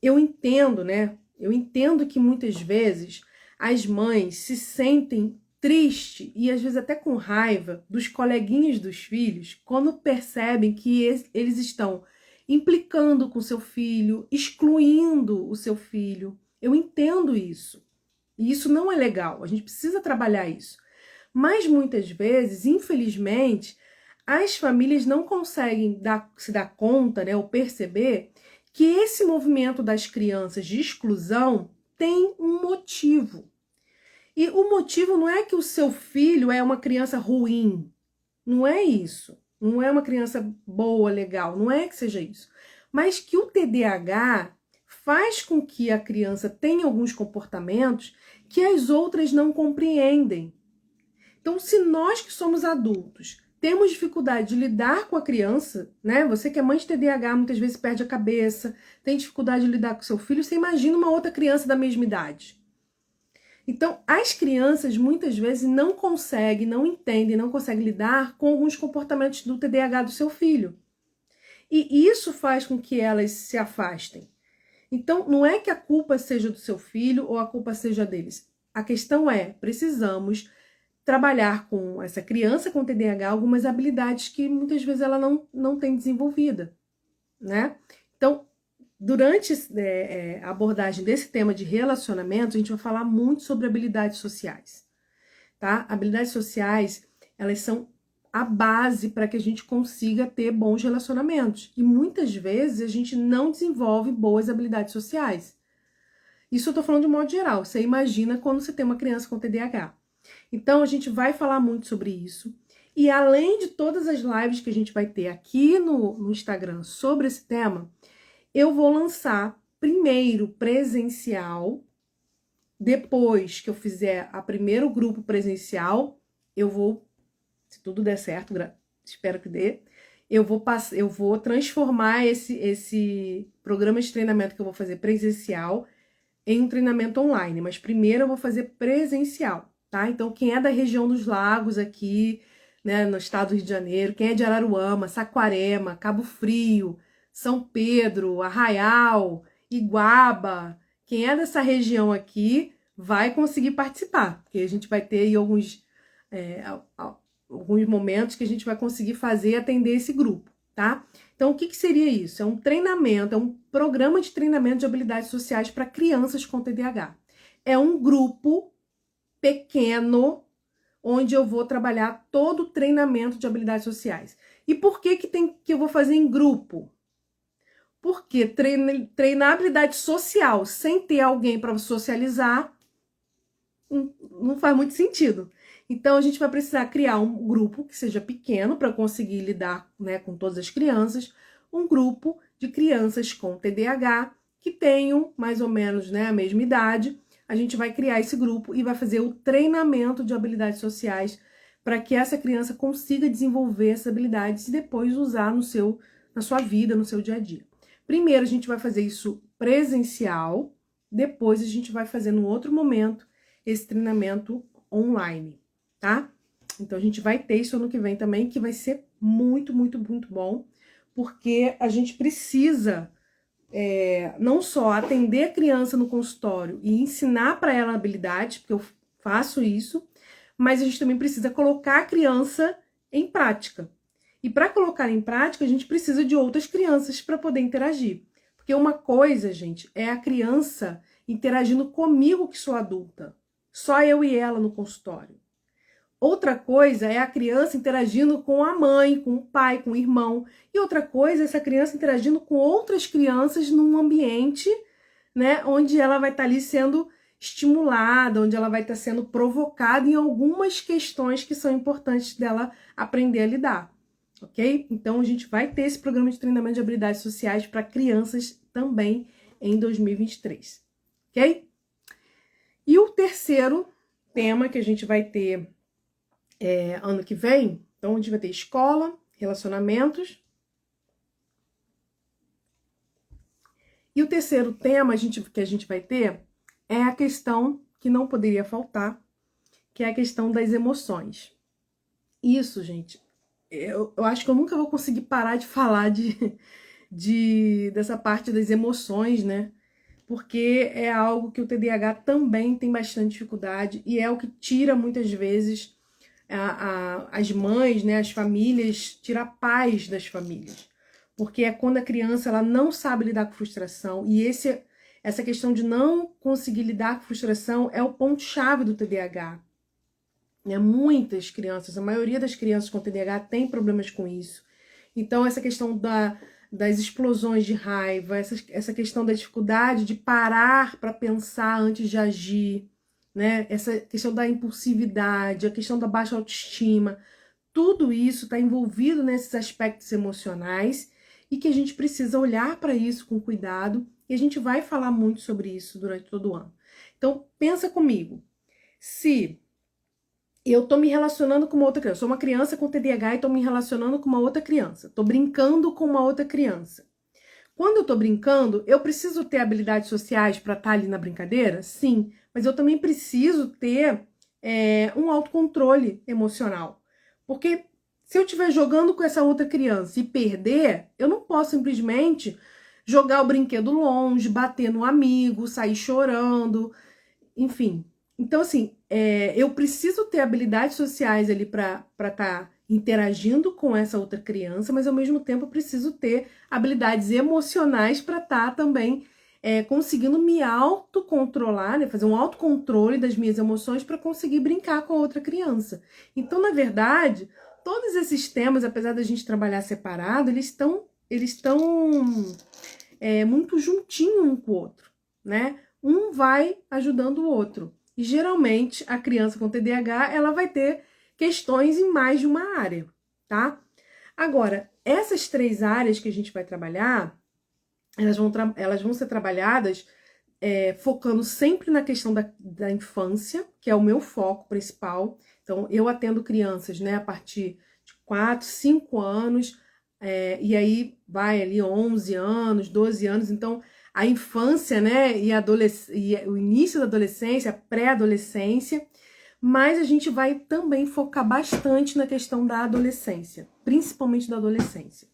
eu entendo, né? Eu entendo que muitas vezes as mães se sentem tristes e às vezes até com raiva dos coleguinhas dos filhos quando percebem que eles estão implicando com seu filho, excluindo o seu filho. Eu entendo isso. E isso não é legal. A gente precisa trabalhar isso. Mas muitas vezes, infelizmente, as famílias não conseguem se dar conta, né, ou perceber que esse movimento das crianças de exclusão tem um motivo. E o motivo não é que o seu filho é uma criança ruim. Não é isso. Não é uma criança boa, legal. Não é que seja isso. Mas que o TDAH faz com que a criança tenha alguns comportamentos que as outras não compreendem. Então, se nós que somos adultos temos dificuldade de lidar com a criança, né? Você que é mãe de TDAH muitas vezes perde a cabeça, tem dificuldade de lidar com seu filho, você imagina uma outra criança da mesma idade. Então, as crianças muitas vezes não conseguem, não entendem, não conseguem lidar com alguns comportamentos do TDAH do seu filho. E isso faz com que elas se afastem. Então, não é que a culpa seja do seu filho ou a culpa seja deles. A questão é, precisamos trabalhar com essa criança com TDAH algumas habilidades que muitas vezes ela não tem desenvolvida, né? Então, durante a abordagem desse tema de relacionamento, a gente vai falar muito sobre habilidades sociais, tá? Habilidades sociais, elas são a base para que a gente consiga ter bons relacionamentos. E muitas vezes a gente não desenvolve boas habilidades sociais. Isso eu tô falando de modo geral. Você imagina quando você tem uma criança com TDAH. Então, a gente vai falar muito sobre isso. E além de todas as lives que a gente vai ter aqui no Instagram sobre esse tema, eu vou lançar primeiro presencial. Depois que eu fizer a primeiro grupo presencial, eu vou, se tudo der certo, espero que dê, eu vou transformar esse programa de treinamento que eu vou fazer presencial em um treinamento online. Mas primeiro eu vou fazer presencial, tá? Então, quem é da região dos lagos aqui, né, no estado do Rio de Janeiro, quem é de Araruama, Saquarema, Cabo Frio, São Pedro, Arraial, Iguaba, quem é dessa região aqui vai conseguir participar, porque a gente vai ter aí alguns momentos que a gente vai conseguir fazer e atender esse grupo, tá? Então, o que seria isso? É um treinamento, é um programa de treinamento de habilidades sociais para crianças com TDAH. É um grupo pequeno onde eu vou trabalhar todo o treinamento de habilidades sociais. E por que eu vou fazer em grupo? Porque treinar habilidade social sem ter alguém para socializar não faz muito sentido. Então, a gente vai precisar criar um grupo que seja pequeno para conseguir lidar, né, com todas as crianças, um grupo de crianças com TDAH que tenham mais ou menos, né, a mesma idade. A gente vai criar esse grupo e vai fazer o treinamento de habilidades sociais para que essa criança consiga desenvolver essas habilidades e depois usar na sua vida, no seu dia a dia. Primeiro, a gente vai fazer isso presencial, depois a gente vai fazer num outro momento esse treinamento online, tá? Então, a gente vai ter isso ano que vem também, que vai ser muito, muito, muito bom, porque a gente precisa não só atender a criança no consultório e ensinar para ela habilidades, porque eu faço isso, mas a gente também precisa colocar a criança em prática. E para colocar em prática, a gente precisa de outras crianças para poder interagir. Porque uma coisa, gente, é a criança interagindo comigo que sou adulta. Só eu e ela no consultório. Outra coisa é a criança interagindo com a mãe, com o pai, com o irmão. E outra coisa é essa criança interagindo com outras crianças num ambiente, né, onde ela vai estar ali sendo estimulada, onde ela vai estar sendo provocada em algumas questões que são importantes dela aprender a lidar, ok? Então, a gente vai ter esse programa de treinamento de habilidades sociais para crianças também em 2023, ok? E o terceiro tema que a gente vai ter ano que vem, então a gente vai ter escola, relacionamentos. E o terceiro tema que a gente vai ter é a questão que não poderia faltar, que é a questão das emoções. Isso, gente, eu acho que eu nunca vou conseguir parar de falar dessa parte das emoções, né? Porque é algo que o TDAH também tem bastante dificuldade e é o que tira muitas vezes as mães, né, as famílias, tira a paz das famílias. Porque é quando a criança ela não sabe lidar com frustração e essa questão de não conseguir lidar com frustração é o ponto-chave do TDAH. Né? Muitas crianças, a maioria das crianças com TDAH tem problemas com isso. Então, essa questão das explosões de raiva, essa questão da dificuldade de parar para pensar antes de agir, né? Essa questão da impulsividade, a questão da baixa autoestima, tudo isso está envolvido nesses aspectos emocionais e que a gente precisa olhar para isso com cuidado e a gente vai falar muito sobre isso durante todo o ano. Então, pensa comigo, se eu tô me relacionando com uma outra criança, sou uma criança com TDAH e tô me relacionando com uma outra criança, tô brincando com uma outra criança. Quando eu tô brincando, eu preciso ter habilidades sociais para estar ali na brincadeira? Sim, mas eu também preciso ter um autocontrole emocional. Porque se eu estiver jogando com essa outra criança e perder, eu não posso simplesmente jogar o brinquedo longe, bater no amigo, sair chorando, enfim. Então, assim, eu preciso ter habilidades sociais ali para estar interagindo com essa outra criança, mas ao mesmo tempo eu preciso ter habilidades emocionais para estar também conseguindo me autocontrolar, né? Fazer um autocontrole das minhas emoções para conseguir brincar com a outra criança. Então, na verdade, todos esses temas, apesar da gente trabalhar separado, eles estão muito juntinho um com o outro, né? Um vai ajudando o outro. E geralmente a criança com TDAH, ela vai ter questões em mais de uma área, tá? Agora, essas 3 áreas que a gente vai trabalhar, elas vão ser trabalhadas focando sempre na questão da infância, que é o meu foco principal. Então, eu atendo crianças, né, a partir de 4, 5 anos, e aí vai ali 11 anos, 12 anos, então a infância, né, e o início da adolescência, a pré-adolescência, mas a gente vai também focar bastante na questão da adolescência, principalmente da adolescência,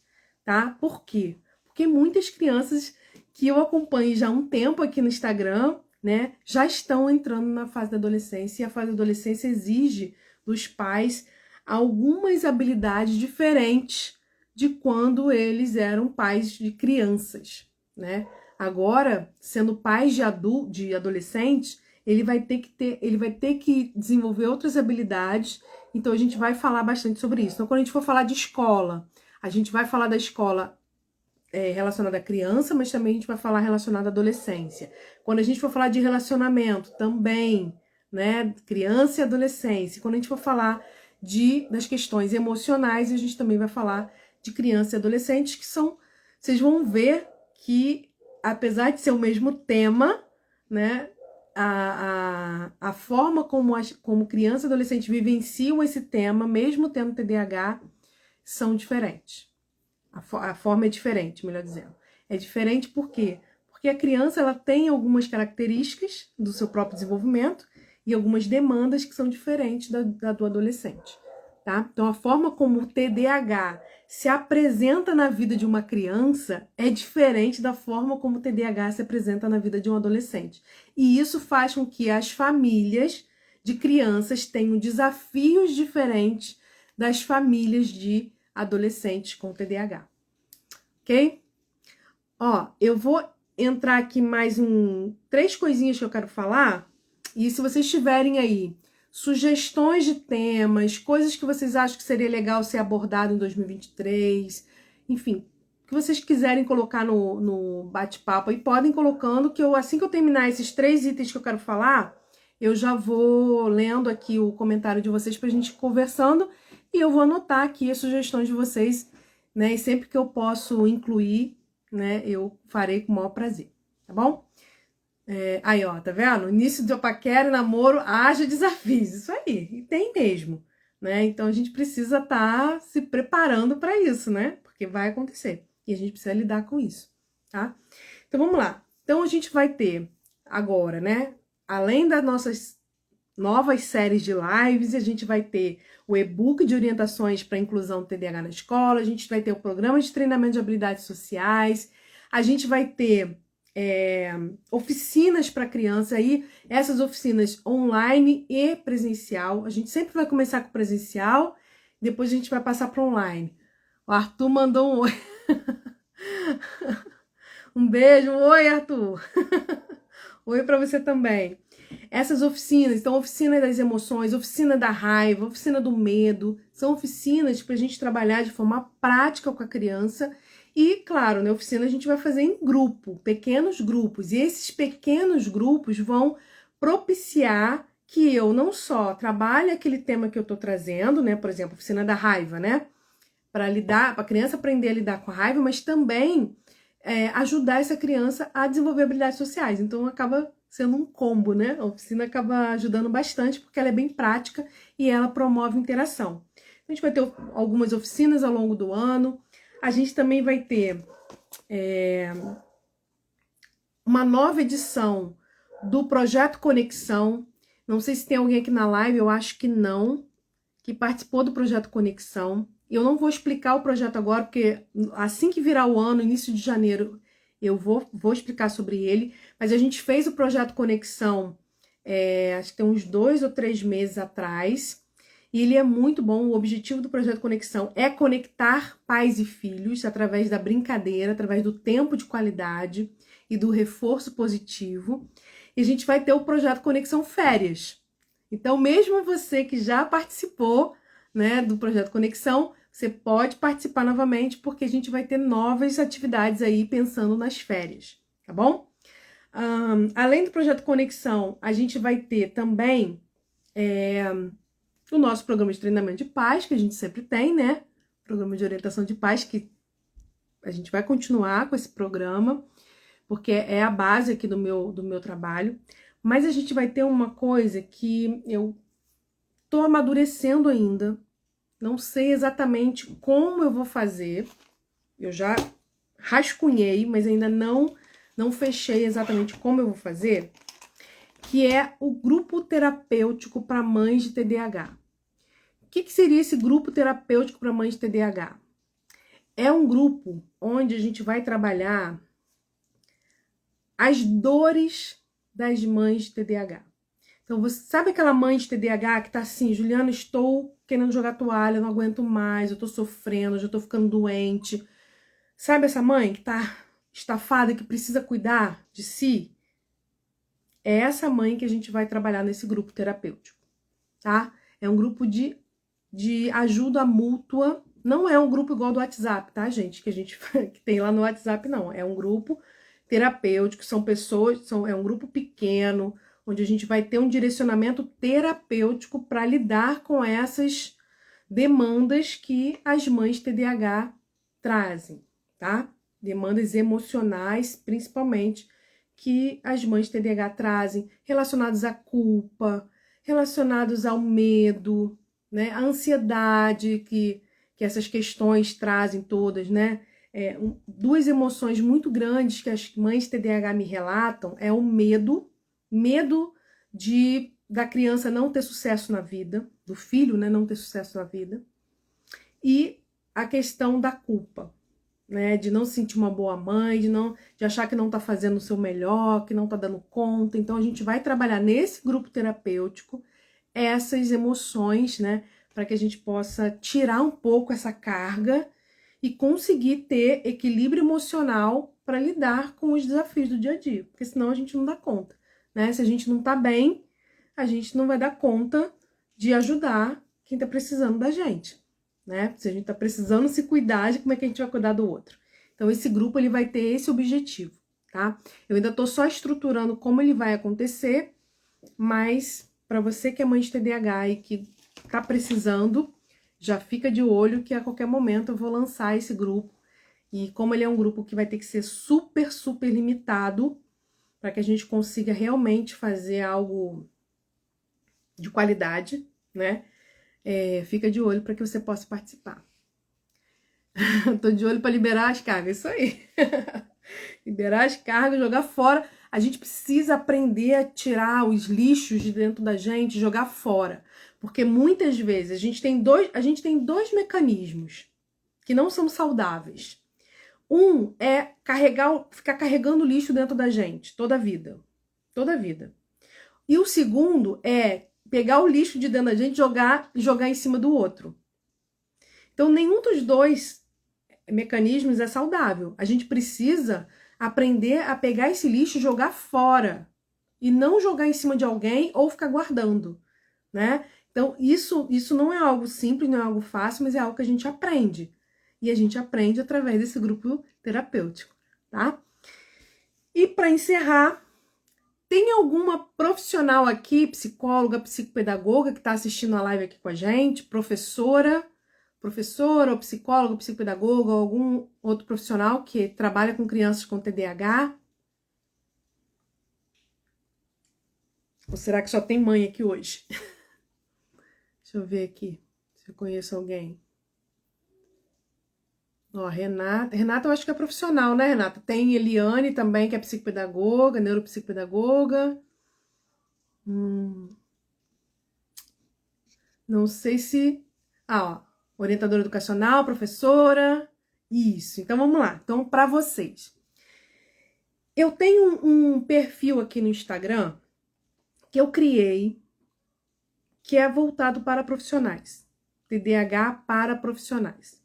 tá? Por quê? Porque muitas crianças que eu acompanho já há um tempo aqui no Instagram, né, já estão entrando na fase da adolescência, e a fase da adolescência exige dos pais algumas habilidades diferentes de quando eles eram pais de crianças, né? Agora, sendo pais de adolescentes, ele vai ter que desenvolver outras habilidades. Então a gente vai falar bastante sobre isso. Então, quando a gente for falar de escola, a gente vai falar da escola relacionada à criança, mas também a gente vai falar relacionada à adolescência. Quando a gente for falar de relacionamento, também, né, criança e adolescência. Quando a gente for falar das questões emocionais, a gente também vai falar de criança e adolescentes, que são, vocês vão ver que, apesar de ser o mesmo tema, né, a forma como criança e adolescente vivenciam esse tema, mesmo tendo TDAH, são diferentes. A forma é diferente, melhor dizendo. É diferente por quê? Porque a criança ela tem algumas características do seu próprio desenvolvimento e algumas demandas que são diferentes do adolescente. Tá? Então, a forma como o TDAH se apresenta na vida de uma criança é diferente da forma como o TDAH se apresenta na vida de um adolescente. E isso faz com que as famílias de crianças tenham desafios diferentes das famílias de adolescentes com TDAH. Ok? Ó, eu vou entrar aqui mais 3 coisinhas que eu quero falar. E se vocês tiverem aí sugestões de temas, coisas que vocês acham que seria legal ser abordado em 2023, enfim, que vocês quiserem colocar no bate-papo aí, podem colocando, que assim que eu terminar esses 3 itens que eu quero falar, eu já vou lendo aqui o comentário de vocês pra gente ir conversando e eu vou anotar aqui as sugestões de vocês, né? E sempre que eu posso incluir, né, eu farei com o maior prazer, tá bom? Aí, ó, tá vendo? Início do paquera e namoro, haja desafios. Isso aí, e tem mesmo, né? Então a gente precisa estar se preparando para isso, né? Porque vai acontecer e a gente precisa lidar com isso, tá? Então vamos lá. Então a gente vai ter agora, né? Além das nossas novas séries de lives, a gente vai ter o e-book de orientações para inclusão do TDAH na escola, a gente vai ter o programa de treinamento de habilidades sociais, a gente vai ter oficinas para criança aí, essas oficinas online e presencial. A gente sempre vai começar com presencial, depois a gente vai passar para online. O Arthur mandou um oi. Um beijo, oi Arthur. Oi para você também. Essas oficinas, então oficina das emoções, oficina da raiva, oficina do medo, são oficinas para a gente trabalhar de forma prática com a criança. E, claro, na oficina a gente vai fazer em grupo, pequenos grupos. E esses pequenos grupos vão propiciar que eu não só trabalhe aquele tema que eu estou trazendo, né? Por exemplo, oficina da raiva, né? Para a criança aprender a lidar com a raiva, mas também ajudar essa criança a desenvolver habilidades sociais. Então, acaba sendo um combo, né? A oficina acaba ajudando bastante porque ela é bem prática e ela promove interação. A gente vai ter algumas oficinas ao longo do ano. A gente também vai ter uma nova edição do Projeto Conexão. Não sei se tem alguém aqui na live, eu acho que não, que participou do Projeto Conexão. Eu não vou explicar o projeto agora, porque assim que virar o ano, início de janeiro, eu vou explicar sobre ele. Mas a gente fez o Projeto Conexão, acho que tem uns 2 ou 3 meses atrás. E ele é muito bom. O objetivo do Projeto Conexão é conectar pais e filhos através da brincadeira, através do tempo de qualidade e do reforço positivo. E a gente vai ter o Projeto Conexão Férias. Então, mesmo você que já participou, né, do Projeto Conexão, você pode participar novamente, porque a gente vai ter novas atividades aí pensando nas férias, tá bom? Além do Projeto Conexão, a gente vai ter também o nosso programa de treinamento de pais, que a gente sempre tem, né? Programa de orientação de pais, que a gente vai continuar com esse programa, porque é a base aqui do meu trabalho. Mas a gente vai ter uma coisa que eu tô amadurecendo ainda, não sei exatamente como eu vou fazer, eu já rascunhei, mas ainda não fechei exatamente como eu vou fazer, que é o grupo terapêutico para mães de TDAH. O que seria esse grupo terapêutico para mães de TDAH? É um grupo onde a gente vai trabalhar as dores das mães de TDAH. Então, você sabe aquela mãe de TDAH que tá assim, Juliana, estou querendo jogar toalha, não aguento mais, eu tô sofrendo, já tô ficando doente. Sabe essa mãe que tá estafada, que precisa cuidar de si? É essa mãe que a gente vai trabalhar nesse grupo terapêutico, tá? É um grupo de ajuda mútua. Não é um grupo igual do WhatsApp, tá, gente? Que a gente que tem lá no WhatsApp, não. É um grupo terapêutico, são pessoas, é um grupo pequeno, onde a gente vai ter um direcionamento terapêutico para lidar com essas demandas que as mães TDAH trazem, tá? Demandas emocionais, principalmente, que as mães TDAH trazem, relacionadas à culpa, relacionados ao medo, né? A ansiedade que essas questões trazem todas, né? Duas emoções muito grandes que as mães TDAH me relatam é o medo da criança não ter sucesso na vida, do filho, né, não ter sucesso na vida, e a questão da culpa, né, de não se sentir uma boa mãe, de achar que não tá fazendo o seu melhor, que não tá dando conta. Então a gente vai trabalhar nesse grupo terapêutico essas emoções, né, para que a gente possa tirar um pouco essa carga e conseguir ter equilíbrio emocional para lidar com os desafios do dia a dia, porque senão a gente não dá conta, né? Se a gente não tá bem, a gente não vai dar conta de ajudar quem tá precisando da gente, né? Se a gente tá precisando se cuidar, como é que a gente vai cuidar do outro? Então esse grupo ele vai ter esse objetivo, tá? Eu ainda tô só estruturando como ele vai acontecer, mas para você que é mãe de TDAH e que tá precisando, já fica de olho que a qualquer momento eu vou lançar esse grupo. E como ele é um grupo que vai ter que ser super, super limitado, para que a gente consiga realmente fazer algo de qualidade, né? Fica de olho para que você possa participar. Tô de olho para liberar as cargas, isso aí. Liberar as cargas, jogar fora. A gente precisa aprender a tirar os lixos de dentro da gente, jogar fora. Porque muitas vezes a gente tem dois mecanismos que não são saudáveis. Um é ficar carregando lixo dentro da gente toda a vida. Toda a vida. E o segundo é pegar o lixo de dentro da gente e jogar em cima do outro. Então, nenhum dos dois mecanismos é saudável. A gente precisa aprender a pegar esse lixo e jogar fora. E não jogar em cima de alguém ou ficar guardando, né? Então, isso não é algo simples, não é algo fácil, mas é algo que a gente aprende. E a gente aprende através desse grupo terapêutico, tá? E para encerrar, tem alguma profissional aqui, psicóloga, psicopedagoga, que está assistindo a live aqui com a gente, professora ou psicólogo, psicopedagoga, ou algum outro profissional que trabalha com crianças com TDAH? Ou será que só tem mãe aqui hoje? Deixa eu ver aqui se eu conheço alguém. Ó, Renata, eu acho que é profissional, né, Renata? Tem Eliane também, que é psicopedagoga, neuropsicopedagoga. Não sei se... ó, orientadora educacional, professora. Isso, então vamos lá. Então, para vocês. Eu tenho um perfil aqui no Instagram que eu criei, que é voltado para profissionais. TDAH para profissionais.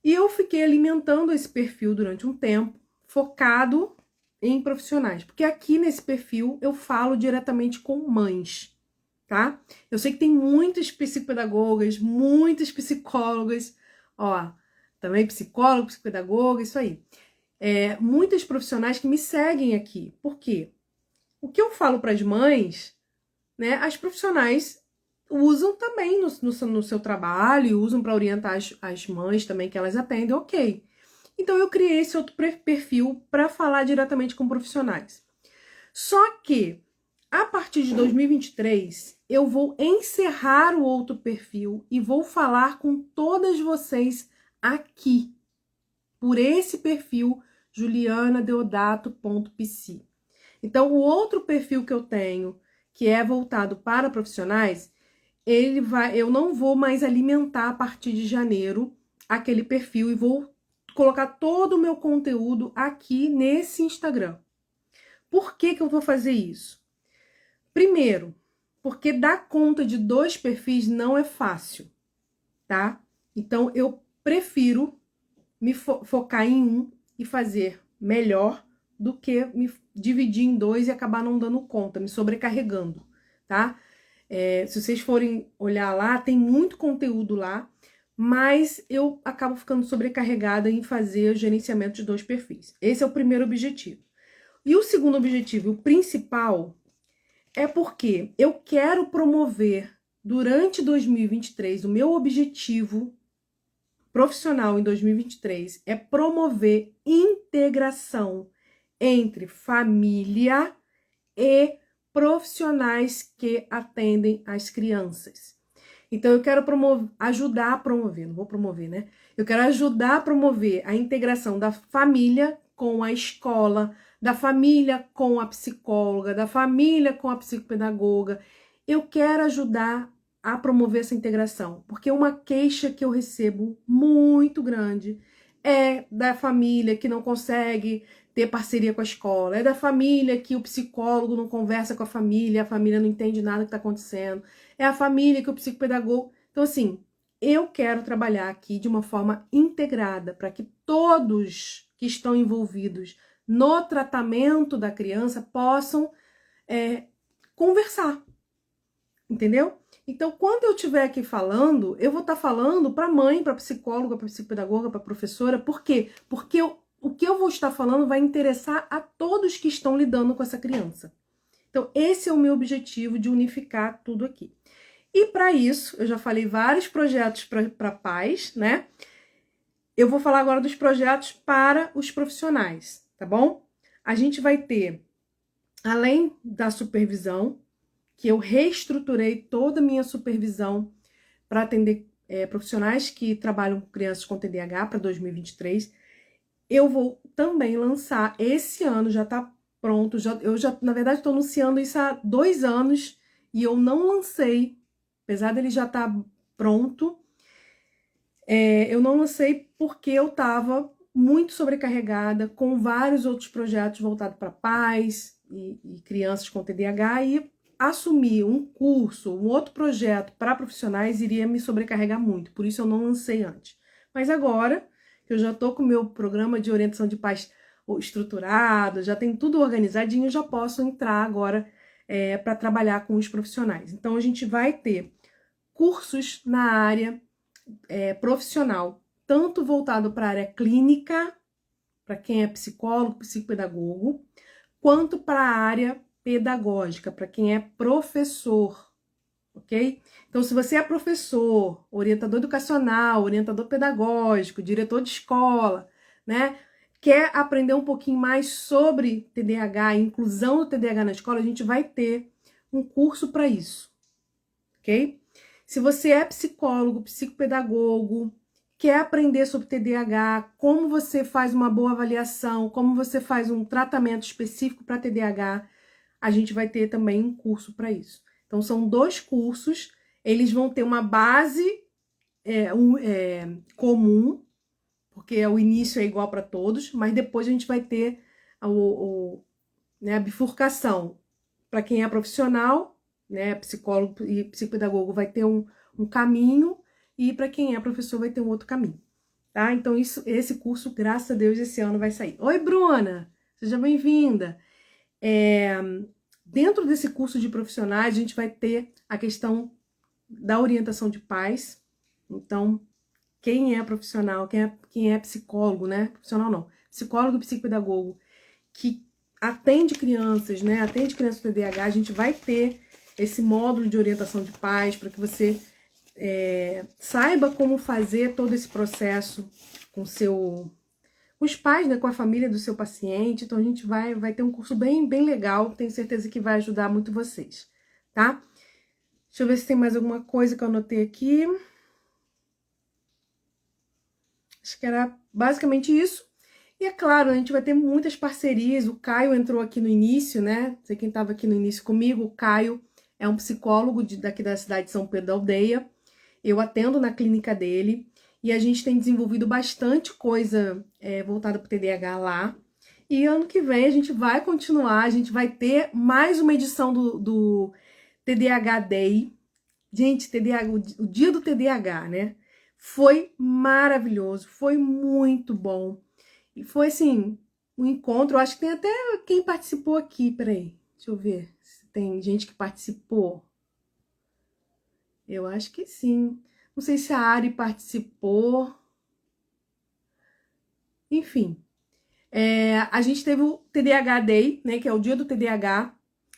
E eu fiquei alimentando esse perfil durante um tempo, focado em profissionais. Porque aqui nesse perfil eu falo diretamente com mães, tá? Eu sei que tem muitas psicopedagogas, muitas psicólogas, ó, também psicólogo, psicopedagoga, isso aí. Muitas profissionais que me seguem aqui. Por quê? O que eu falo para as mães, né, as profissionais usam também no seu trabalho, usam para orientar as mães também que elas atendem, ok. Então eu criei esse outro perfil para falar diretamente com profissionais. Só que, a partir de 2023, eu vou encerrar o outro perfil e vou falar com todas vocês aqui, por esse perfil, julianadeodato.psi. Então, o outro perfil que eu tenho, que é voltado para profissionais, eu não vou mais alimentar a partir de janeiro aquele perfil e vou colocar todo o meu conteúdo aqui nesse Instagram. Por que que eu vou fazer isso? Primeiro, porque dar conta de 2 perfis não é fácil, tá? Então, eu prefiro me focar em um e fazer melhor do que me dividir em 2 e acabar não dando conta, me sobrecarregando, tá? Se vocês forem olhar lá, tem muito conteúdo lá, mas eu acabo ficando sobrecarregada em fazer o gerenciamento de 2 perfis. Esse é o primeiro objetivo. E o segundo objetivo, o principal, é porque eu quero promover durante 2023, o meu objetivo profissional em 2023 é promover integração entre família e profissionais que atendem as crianças. Então, eu quero ajudar a promover, não vou promover, né? Eu quero ajudar a promover a integração da família com a escola, da família com a psicóloga, da família com a psicopedagoga. Eu quero ajudar a promover essa integração, porque uma queixa que eu recebo muito grande é da família que não consegue ter parceria com a escola, é da família que o psicólogo não conversa com a família não entende nada que está acontecendo, é a família que o psicopedagogo... Então, assim, eu quero trabalhar aqui de uma forma integrada, para que todos que estão envolvidos no tratamento da criança possam conversar, entendeu? Então, quando eu estiver aqui falando, eu vou estar falando para a mãe, para a psicóloga, para a psicopedagoga, para a professora. Por quê? Porque o que eu vou estar falando vai interessar a todos que estão lidando com essa criança. Então, esse é o meu objetivo de unificar tudo aqui. E para isso, eu já falei vários projetos para pais, né? Eu vou falar agora dos projetos para os profissionais, tá bom? A gente vai ter, além da supervisão, que eu reestruturei toda a minha supervisão para atender profissionais que trabalham com crianças com TDAH para 2023. Eu vou também lançar, esse ano já está pronto, na verdade, estou anunciando isso há 2 anos e eu não lancei, apesar dele já estar pronto, eu não lancei porque eu estava muito sobrecarregada com vários outros projetos voltados para pais e crianças com TDAH e assumir um curso, um outro projeto para profissionais iria me sobrecarregar muito, por isso eu não lancei antes. Mas agora que eu já estou com o meu programa de orientação de pais estruturado, já tem tudo organizadinho, já posso entrar agora para trabalhar com os profissionais. Então a gente vai ter cursos na área profissional, tanto voltado para a área clínica, para quem é psicólogo, psicopedagogo, quanto para a área pedagógica, para quem é professor, ok? Então, se você é professor, orientador educacional, orientador pedagógico, diretor de escola, né? Quer aprender um pouquinho mais sobre TDAH, inclusão do TDAH na escola, a gente vai ter um curso para isso, ok? Se você é psicólogo, psicopedagogo, quer aprender sobre TDAH, como você faz uma boa avaliação, como você faz um tratamento específico para TDAH, a gente vai ter também um curso para isso. Então, são 2 cursos, eles vão ter uma base comum, porque o início é igual para todos, mas depois a gente vai ter a bifurcação. Para quem é profissional, né, psicólogo e psicopedagogo vai ter um caminho, e para quem é professor vai ter um outro caminho, tá? Então, esse curso, graças a Deus, esse ano vai sair. Oi, Bruna! Seja bem-vinda! Dentro desse curso de profissionais, a gente vai ter a questão da orientação de pais. Então, quem é profissional, quem é psicólogo, né? Profissional não, psicólogo e psicopedagogo, que atende crianças, né? Atende crianças com TDAH, a gente vai ter esse módulo de orientação de pais para que você saiba como fazer todo esse processo com os pais, né, com a família do seu paciente. Então a gente vai ter um curso bem legal, tenho certeza que vai ajudar muito vocês, tá? Deixa eu ver se tem mais alguma coisa que eu anotei aqui. Acho que era basicamente isso. E é claro, a gente vai ter muitas parcerias. O Caio entrou aqui no início, né? Não sei quem estava aqui no início comigo. O Caio é um psicólogo daqui da cidade de São Pedro da Aldeia. Eu atendo na clínica dele. E a gente tem desenvolvido bastante coisa voltada para o TDAH lá. E ano que vem a gente vai continuar. A gente vai ter mais uma edição do TDAH Day. Gente, TDAH, o dia do TDAH, né? Foi maravilhoso. Foi muito bom. E foi assim, um encontro, eu acho que tem até quem participou aqui, peraí, deixa eu ver se tem gente que participou. Eu acho que sim. Não sei se a Ari participou. Enfim, a gente teve o TDAH Day, né, que é o dia do TDAH.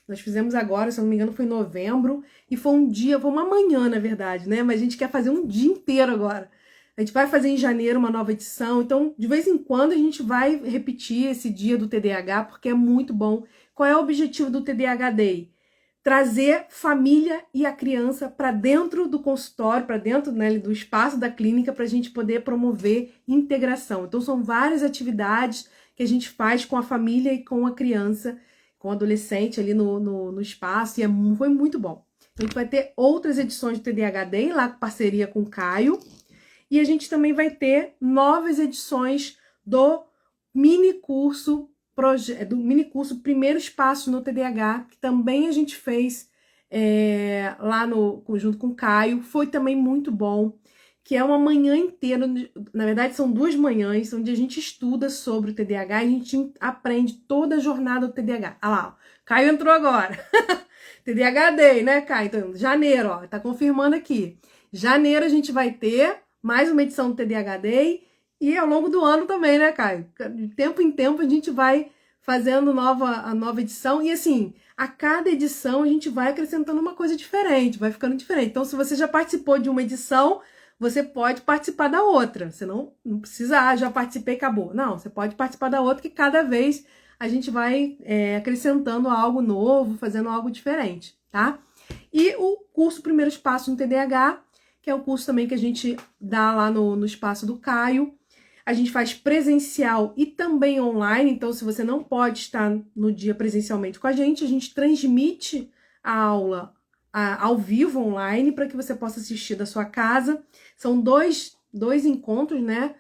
Nós fizemos agora, se eu não me engano, foi em novembro. E foi um dia, foi uma manhã, na verdade, né? Mas a gente quer fazer um dia inteiro agora. A gente vai fazer em janeiro uma nova edição, então de vez em quando a gente vai repetir esse dia do TDAH, porque é muito bom. Qual é o objetivo do TDAH Day? Trazer família e a criança para dentro do consultório, para dentro, né, do espaço da clínica, para a gente poder promover integração. Então são várias atividades que a gente faz com a família e com a criança, com o adolescente ali no espaço, e foi muito bom. Então a gente vai ter outras edições do TDAH Day, lá com parceria com o Caio. E a gente também vai ter novas edições do mini curso Primeiros Passos no TDAH, que também a gente fez lá junto com o Caio. Foi também muito bom, que é uma manhã inteira, na verdade são 2 manhãs, onde a gente estuda sobre o TDAH e a gente aprende toda a jornada do TDAH. Ah lá, ó, Caio entrou agora. TDAH Day, né, Caio? Então, janeiro, ó, tá confirmando aqui. Janeiro a gente vai ter mais uma edição do TDAH Day, e ao longo do ano também, né, Caio? De tempo em tempo a gente vai fazendo a nova edição, e assim, a cada edição a gente vai acrescentando uma coisa diferente, vai ficando diferente. Então, se você já participou de uma edição, você pode participar da outra. Você não precisa, já participei, acabou. Não, você pode participar da outra, que cada vez a gente vai acrescentando algo novo, fazendo algo diferente, tá? E o curso Primeiros Passos no TDAH, que é o curso também que a gente dá lá no espaço do Caio. A gente faz presencial e também online, então se você não pode estar no dia presencialmente com a gente transmite a aula ao vivo online para que você possa assistir da sua casa. São dois encontros, né?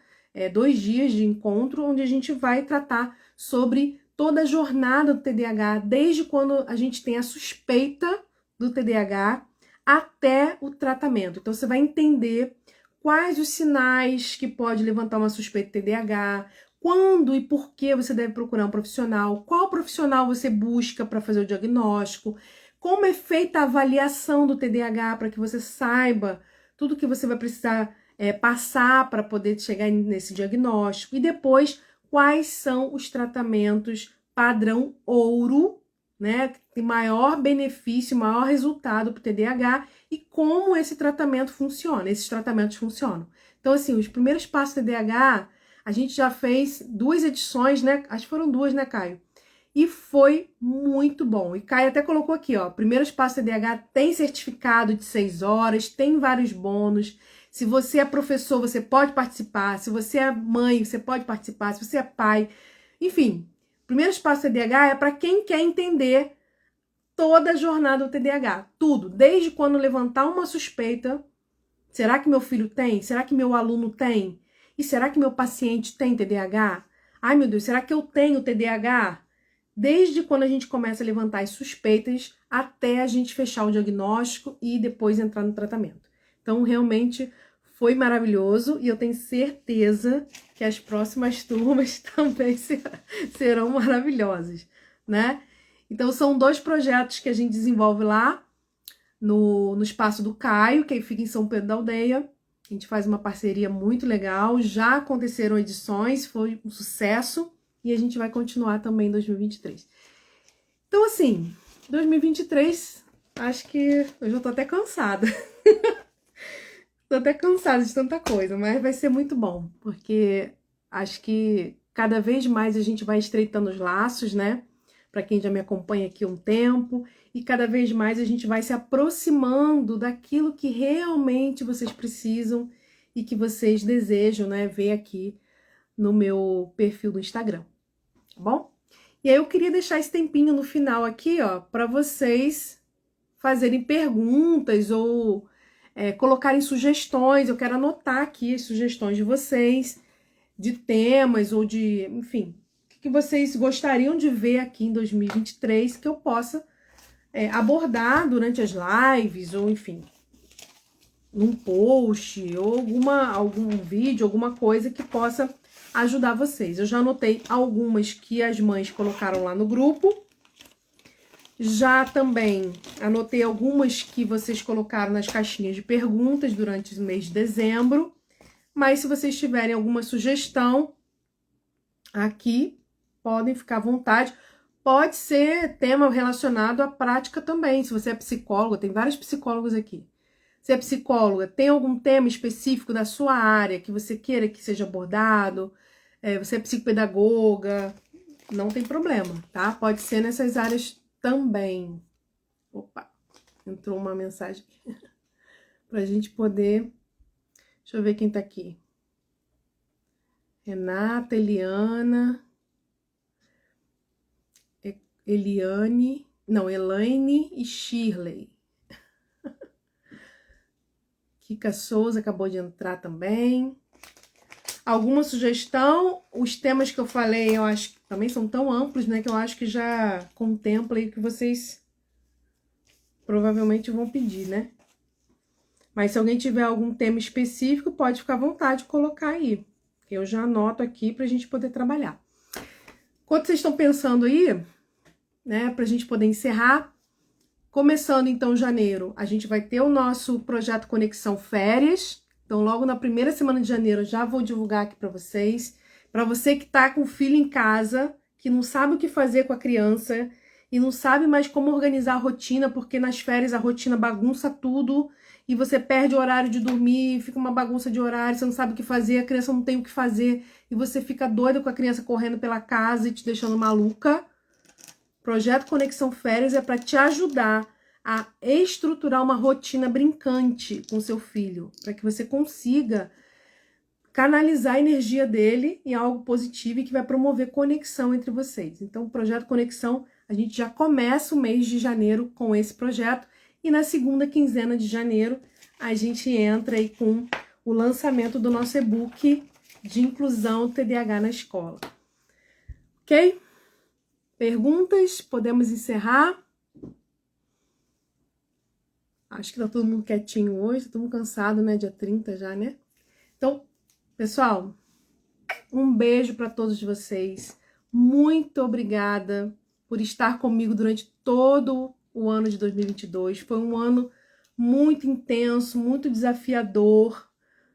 2 dias de encontro, onde a gente vai tratar sobre toda a jornada do TDAH, desde quando a gente tem a suspeita do TDAH até o tratamento. Então, você vai entender quais os sinais que pode levantar uma suspeita de TDAH, quando e por que você deve procurar um profissional, qual profissional você busca para fazer o diagnóstico, como é feita a avaliação do TDAH para que você saiba tudo que você vai precisar passar para poder chegar nesse diagnóstico, e depois quais são os tratamentos padrão ouro, né, que tem maior benefício, maior resultado para o TDAH, e como esse tratamento funciona, esses tratamentos funcionam. Então, assim, os primeiros passos do TDAH, a gente já fez 2 edições, né? Acho que foram 2, né, Caio? E foi muito bom. E Caio até colocou aqui, ó, primeiros passos do TDAH tem certificado de 6 horas, tem vários bônus. Se você é professor, você pode participar. Se você é mãe, você pode participar. Se você é pai, enfim. Primeiros passos do TDAH é para quem quer entender toda a jornada do TDAH. Tudo, desde quando levantar uma suspeita. Será que meu filho tem? Será que meu aluno tem? E será que meu paciente tem TDAH? Ai, meu Deus, será que eu tenho TDAH? Desde quando a gente começa a levantar as suspeitas até a gente fechar o diagnóstico e depois entrar no tratamento. Então, realmente foi maravilhoso, e eu tenho certeza que as próximas turmas também serão maravilhosas, né? Então, são 2 projetos que a gente desenvolve lá no espaço do Caio, que fica em São Pedro da Aldeia. A gente faz uma parceria muito legal, já aconteceram edições, foi um sucesso, e a gente vai continuar também em 2023. Então, assim, 2023, acho que eu já tô até cansada. Tô até cansada de tanta coisa, mas vai ser muito bom, porque acho que cada vez mais a gente vai estreitando os laços, né? Para quem já me acompanha aqui há um tempo, e cada vez mais a gente vai se aproximando daquilo que realmente vocês precisam e que vocês desejam, né, ver aqui no meu perfil do Instagram, tá bom? E aí eu queria deixar esse tempinho no final aqui, ó, para vocês fazerem perguntas ou colocarem sugestões. Eu quero anotar aqui as sugestões de vocês, de temas ou de, enfim, o que vocês gostariam de ver aqui em 2023 que eu possa abordar durante as lives ou, enfim, num post ou algum vídeo, alguma coisa que possa ajudar vocês. Eu já anotei algumas que as mães colocaram lá no grupo. Já também anotei algumas que vocês colocaram nas caixinhas de perguntas durante o mês de dezembro. Mas se vocês tiverem alguma sugestão aqui, podem ficar à vontade. Pode ser tema relacionado à prática também. Se você é psicóloga, tem vários psicólogos aqui. Se é psicóloga, tem algum tema específico da sua área que você queira que seja abordado? Você é psicopedagoga, não tem problema, tá? Pode ser nessas áreas também. Opa, entrou uma mensagem pra gente poder... Deixa eu ver quem tá aqui. Renata, Eliana, Eliane, não, Elaine e Shirley. Kika Souza acabou de entrar também. Alguma sugestão? Os temas que eu falei, eu acho que também são tão amplos, né, que eu acho que já contempla aí o que vocês provavelmente vão pedir, né? Mas se alguém tiver algum tema específico, pode ficar à vontade de colocar aí. Eu já anoto aqui pra gente poder trabalhar. Enquanto vocês estão pensando aí, né, pra gente poder encerrar, começando então janeiro, a gente vai ter o nosso projeto Conexão Férias. Então, logo na primeira semana de janeiro, eu já vou divulgar aqui pra vocês. Pra você que tá com o filho em casa, que não sabe o que fazer com a criança e não sabe mais como organizar a rotina, porque nas férias a rotina bagunça tudo e você perde o horário de dormir, fica uma bagunça de horário, você não sabe o que fazer, a criança não tem o que fazer e você fica doida com a criança correndo pela casa e te deixando maluca. Projeto Conexão Férias é para te ajudar a estruturar uma rotina brincante com seu filho, para que você consiga canalizar a energia dele em algo positivo e que vai promover conexão entre vocês. Então, o Projeto Conexão, a gente já começa o mês de janeiro com esse projeto e na segunda quinzena de janeiro a gente entra aí com o lançamento do nosso e-book de inclusão TDAH na escola. Ok? Perguntas? Podemos encerrar? Acho que tá todo mundo quietinho hoje, tá todo mundo cansado, né? Dia 30 já, né? Então, pessoal, um beijo para todos vocês. Muito obrigada por estar comigo durante todo o ano de 2022. Foi um ano muito intenso, muito desafiador,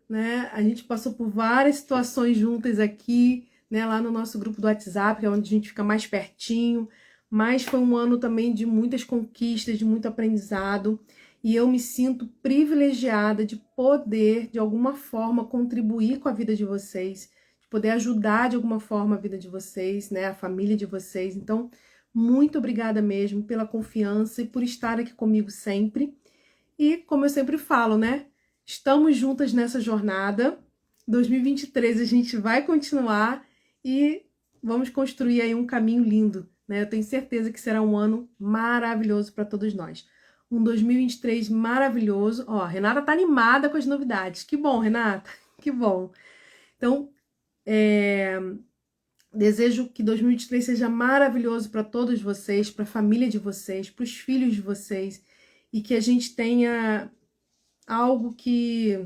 né? A gente passou por várias situações juntas aqui, né? Lá no nosso grupo do WhatsApp, que é onde a gente fica mais pertinho. Mas foi um ano também de muitas conquistas, de muito aprendizado. E eu me sinto privilegiada de poder, de alguma forma, contribuir com a vida de vocês, de poder ajudar de alguma forma a vida de vocês, né, a família de vocês. Então, muito obrigada mesmo pela confiança e por estar aqui comigo sempre. E, como eu sempre falo, né, estamos juntas nessa jornada. 2023 a gente vai continuar e vamos construir aí um caminho lindo, né? Eu tenho certeza que será um ano maravilhoso para todos nós. Um 2023 maravilhoso. Ó, a Renata tá animada com as novidades. Que bom, Renata. Que bom. Então, desejo que 2023 seja maravilhoso para todos vocês, para a família de vocês, para os filhos de vocês. E que a gente tenha algo que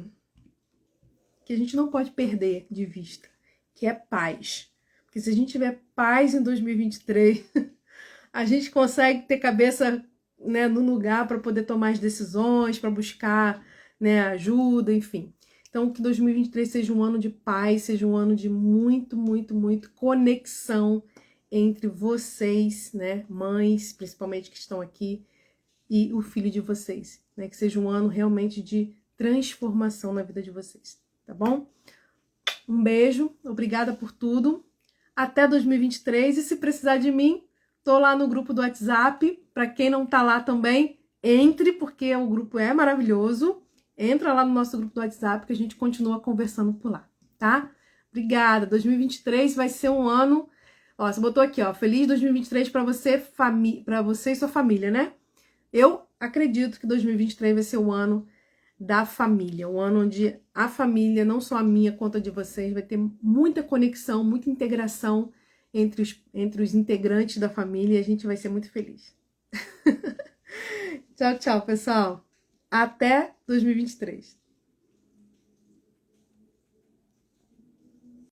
a gente não pode perder de vista, que é paz. Porque se a gente tiver paz em 2023, a gente consegue ter cabeça, né, no lugar para poder tomar as decisões, para buscar, né, ajuda, enfim. Então, que 2023 seja um ano de paz, seja um ano de muito, muito, muito conexão entre vocês, né, mães, principalmente que estão aqui, e o filho de vocês, né, que seja um ano realmente de transformação na vida de vocês, tá bom? Um beijo, obrigada por tudo, até 2023, e se precisar de mim, tô lá no grupo do WhatsApp. Para quem não tá lá também, entre, porque o grupo é maravilhoso. Entra lá no nosso grupo do WhatsApp que a gente continua conversando por lá, tá? Obrigada. 2023 vai ser um ano... Ó, você botou aqui, ó, feliz 2023 para você, para você e sua família, né? Eu acredito que 2023 vai ser o ano da família, um ano onde a família, não só a minha quanto a de vocês, vai ter muita conexão, muita integração entre os integrantes da família e a gente vai ser muito feliz. Tchau, tchau, pessoal. Até 2023.